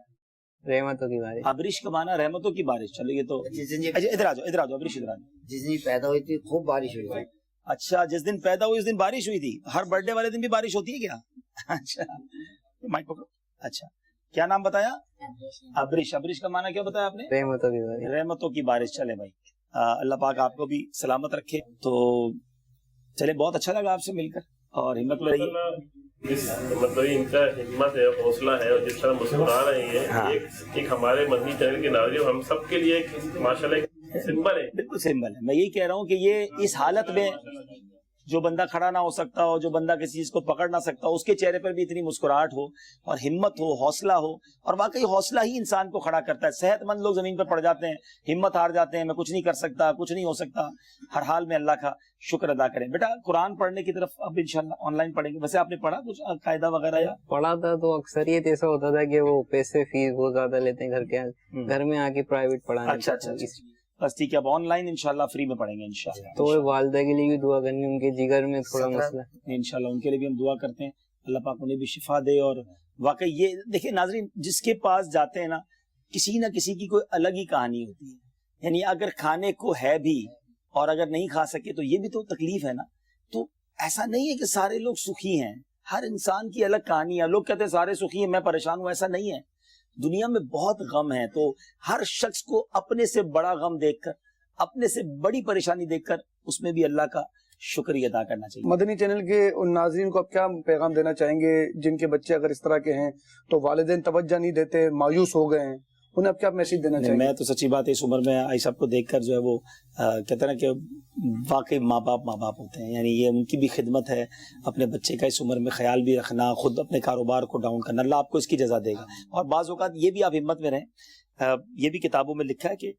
[SPEAKER 4] रहमतों की बारिश।
[SPEAKER 2] अबरिश का माना रहमतों की बारिश। चलो ये तो अच्छा, इधर आ जाओ अबरिश, इधर आ जाओ।
[SPEAKER 5] जिस दिन पैदा हुई थी खूब बारिश हुई थी।
[SPEAKER 2] अच्छा, जिस दिन पैदा हुई उस दिन बारिश हुई थी। हर बर्थडे वाले दिन भी बारिश होती है क्या? अच्छा, माइक पकड़ो। अच्छा, क्या नाम बताया? अबरिश। अबरिश का माना क्या बताया आपने?
[SPEAKER 4] रहमतों की बारिश।
[SPEAKER 2] रहमतों की बारिश। चले भाई, अल्लाह पाक आपको भी सलामत रखे। तो चले, बहुत अच्छा लगा आपसे मिलकर और हिम्मत में रहिए।
[SPEAKER 6] मतलब इनका हिम्मत है, हौसला है, और जिस तरह मुस्कुरा रहे हैं,
[SPEAKER 2] हाँ।
[SPEAKER 6] एक हमारे मदनी चैनल के नाज़रीन, हम सबके लिए एक माशाल्लाह सिंबल है।
[SPEAKER 2] बिल्कुल सिंबल है। मैं यही कह रहा हूँ कि ये इस हालत में जो बंदा खड़ा ना हो सकता हो, जो बंदा किसी चीज को पकड़ ना सकता हो, उसके चेहरे पर भी इतनी मुस्कुराहट हो और हिम्मत हो, हौसला हो। और वाकई हौसला ही इंसान को खड़ा करता है। सेहतमंद लोग जमीन पर पड़ जाते हैं, हिम्मत हार जाते हैं, मैं कुछ नहीं कर सकता, कुछ नहीं हो सकता। हर हाल में अल्लाह का शुक्र अदा करें। बेटा, कुरान पढ़ने की तरफ अब इंशाल्लाह ऑनलाइन पढ़ेंगे। वैसे आपने पढ़ा कुछ कायदा वगैरह या?
[SPEAKER 4] पढ़ा था तो अक्सरियत ऐसा होता था कि वो पैसे फीस बहुत ज्यादा लेते हैं घर में आके प्राइवेट पढ़ाने।
[SPEAKER 2] अच्छा, बस ठीक है, अब ऑनलाइन इंशाल्लाह फ्री में पढ़ेंगे इंशाल्लाह।
[SPEAKER 4] तो वालिदा के लिए भी दुआ करनी, उनके जिगर में थोड़ा मसला
[SPEAKER 2] इंशाल्लाह उनके लिए भी हम दुआ करते हैं, अल्लाह पाक उन्हें भी शिफा दे। और वाकई ये देखिए नाजरीन, जिसके पास जाते हैं ना, किसी ना किसी की कोई अलग ही कहानी होती है। यानी अगर खाने को है भी और अगर नहीं खा सके तो ये भी तो तकलीफ है ना। तो ऐसा नहीं है कि सारे लोग सुखी हैं, हर इंसान की अलग कहानी है। लोग कहते हैं सारे सुखी हैं, मैं परेशान हूं, ऐसा नहीं है। दुनिया में बहुत गम है, तो हर शख्स को अपने से बड़ा गम देखकर, अपने से बड़ी परेशानी देखकर उसमें भी अल्लाह का शुक्रिया अदा करना चाहिए।
[SPEAKER 3] मदनी चैनल के उन नाज़रीन को आप क्या पैगाम देना चाहेंगे जिनके बच्चे अगर इस तरह के हैं तो वालिदैन तवज्जो नहीं देते, मायूस हो गए हैं, उन्हें आप क्या मैसेज देना चाहेंगे?
[SPEAKER 2] मैं तो सच्ची बात है, इस उम्र में आई साहब को देखकर जो है वो कहते हैं ना कि वाकई माँ बाप होते हैं। यानी ये उनकी भी खिदमत है, अपने बच्चे का इस उम्र में ख्याल भी रखना, खुद अपने कारोबार को डाउन करना। अल्लाह आपको इसकी जजा देगा। और बाज़ औक़ात ये भी आप हिम्मत में रहें। ये भी किताबों में लिखा है कि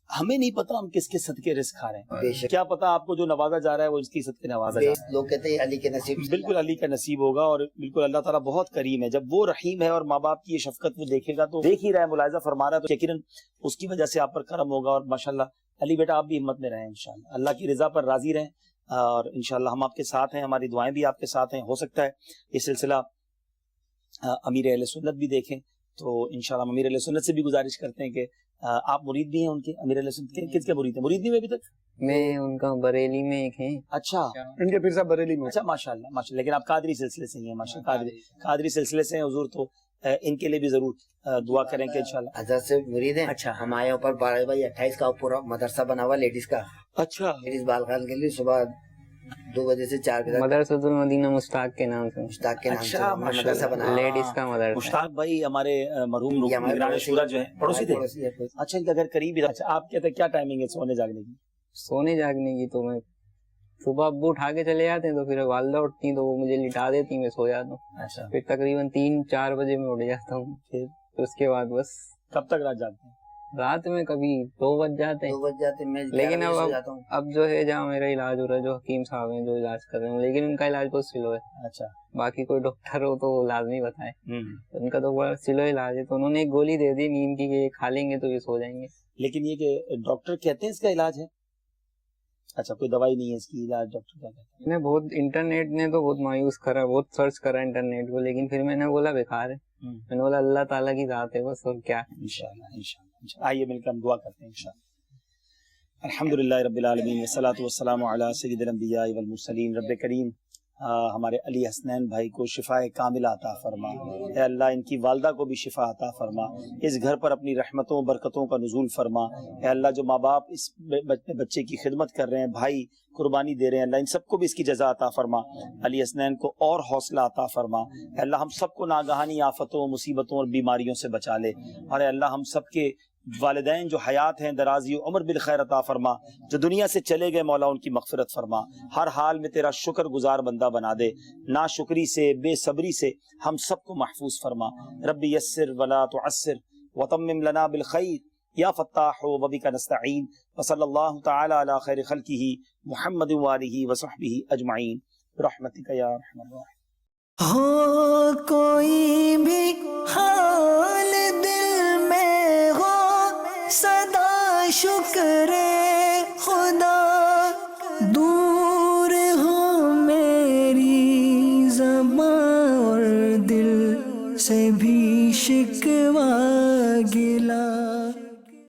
[SPEAKER 2] हमें नहीं पता हम किसके सदके रिस्क खा रहे हैं। क्या पता आपको जो नवाजा जा रहा है वो इसकी सदके नवाजा जा रहा है।
[SPEAKER 5] लोग कहते हैं अली के नसीब,
[SPEAKER 2] बिल्कुल अली का नसीब होगा। और बिल्कुल अल्लाह ताला बहुत करीम है। जब वो रहीम है और माँ बाप की ये शफकत वो देखेगा, तो देख ही रहा है, मुलाहिजा फरमा रहा है, तो यकीनन उसकी वजह से आप पर करम होगा। और माशाल्लाह अली बेटा, आप भी हिम्मत में रहें, इंशाल्लाह अल्लाह की रजा पर राजी रहें। और इंशाल्लाह हम आपके साथ हैं, हमारी दुआएं भी आपके साथ हैं। हो सकता है ये सिलसिला अमीर अहले सुन्नत भी देखें, तो इंशाल्लाह अमीर अहले सुन्नत से भी गुजारिश करते हैं कि आप मुरीद भी हैं उनके, अमीर अहले सुन्नत के? किसके मुरीद हैं? मुरीद नहीं हुए अभी तक?
[SPEAKER 4] मैं उनका बरेली में एक है।
[SPEAKER 2] अच्छा,
[SPEAKER 3] इनके पीर साहब बरेली में।
[SPEAKER 2] अच्छा, माशाल्लाह। लेकिन आप कादरी सिलसिले से ही हैं, माशाल्लाह कादरी सिलसिले से हैं हुजूर। तो इनके लिए भी जरूर दुआ करें कि इंशाल्लाह।
[SPEAKER 5] हजरत से मुरीद हैं।
[SPEAKER 2] अच्छा,
[SPEAKER 5] हमारे ऊपर 12/28 का पूरा मदरसा बना हुआ लेडीज का।
[SPEAKER 2] अच्छा,
[SPEAKER 5] लेडीज बालखान के लिए सुबह 2 बजे से 4 बजे तक
[SPEAKER 4] मदरसतुल मदीना मुश्ताक के नाम से,
[SPEAKER 5] मुश्ताक के नाम से
[SPEAKER 2] अच्छा,
[SPEAKER 5] हमने मदरसा बनाया।
[SPEAKER 4] लेडीज का मदरसा।
[SPEAKER 2] मुश्ताक भाई हमारे मरहूम
[SPEAKER 5] ये हमारे
[SPEAKER 2] निगरान शुरा जो है पड़ोसी थे।
[SPEAKER 5] पड़ोसी है।
[SPEAKER 2] अच्छा, इनका घर करीब ही था। अच्छा, आप कहते हैं क्या टाइमिंग है सोने जागने की?
[SPEAKER 4] सोने जागने की तो मैं सुबह अब्बू उठा के चले जाते हैं, तो फिर वालिदा उठती तो वो मुझे लिटा देती, मैं सो जाता हूँ।
[SPEAKER 2] अच्छा,
[SPEAKER 4] फिर तकरीबन 3-4 बजे मैं उठ जाता हूँ। फिर उसके बाद बस
[SPEAKER 2] कब तक रात जागते हैं?
[SPEAKER 4] रात में कभी 2 बज जाते
[SPEAKER 5] 2
[SPEAKER 4] हैं।
[SPEAKER 5] बज जाते हैं। मैं
[SPEAKER 4] लेकिन
[SPEAKER 5] 11 बजे सो जाता हूँ।
[SPEAKER 4] अब जो है जहाँ मेरा इलाज हो रहा है, जो हकीम साहब हैं जो इलाज कर रहे हैं, लेकिन उनका इलाज बहुत स्लो है।
[SPEAKER 2] अच्छा,
[SPEAKER 4] बाकी कोई डॉक्टर हो तो लाजमी बताए, उनका तो बड़ा स्लो इलाज है। तो उन्होंने एक गोली दे दी नींद की कि ये खा लेंगे तो ये सो जाएंगे।
[SPEAKER 2] लेकिन ये कि डॉक्टर कहते हैं इसका इलाज है? अच्छा, कोई दवाई नहीं है इसकी, इलाज डॉक्टर क्या कहते हैं?
[SPEAKER 4] मैं बहुत इंटरनेट ने तो बहुत मायूस करा, बहुत सर्च करा इंटरनेट को, लेकिन फिर मैंने बोला बेकार है। मैंने बोला अल्लाह ताला की जात है बस, और क्या।
[SPEAKER 2] इंशाल्लाह आइए मिलकर हम दुआ करते हैं इंशाल्लाह। अल्हम्दुलिल्लाह रब्बिल आलमीन वस्सलातु वस्सलामु अला सय्यिदिल अंबिया वल मुरसलीन। रब्बे करीम हमारे अली हसनैन भाई को शिफाए कामिला अता फरमा। ए अल्लाह, इनकी वालदा को भी शिफा अता फरमा। इस घर पर अपनी रहमतों बरकतों का नुज़ूल फरमा। ए अल्लाह, जो माँ बाप इस बच्चे की खिदमत कर रहे हैं, भाई कुर्बानी दे रहे हैं, अल्लाह इन सबको भी इसकी जज़ा अता फरमा। अली हसनैन को और हौसला अता फरमा। अल्लाह, हम सबको नागहानी आफतों, मुसीबतों और बीमारियों से बचा ले। और अल्लाह, हम सबके वालिदैन जो हयात हैं, दराजी उम्र बिल खैर अता फरमा। जो दुनिया से चले गए, मौला उनकी मगफिरत फरमा। हर हाल में तेरा शुक्र गुजार बंदा बना दे। ना शुक्री से, बेसब्री से हम सबको महफूज फरमा। रब्बी यस्सिर वला तुअस्सिर वतम्मिम लना बिल खैर या फत्ताह व बिका नस्तईन व सल्लल्लाहु तआला अला खैर खल्किही मुहम्मद व आलिही व सहबिही अजमईन बिरहमतिका या अरहमर राहिमीन।
[SPEAKER 1] हो कोई भी हाल दिल में हो, सदा शुक्र खुदा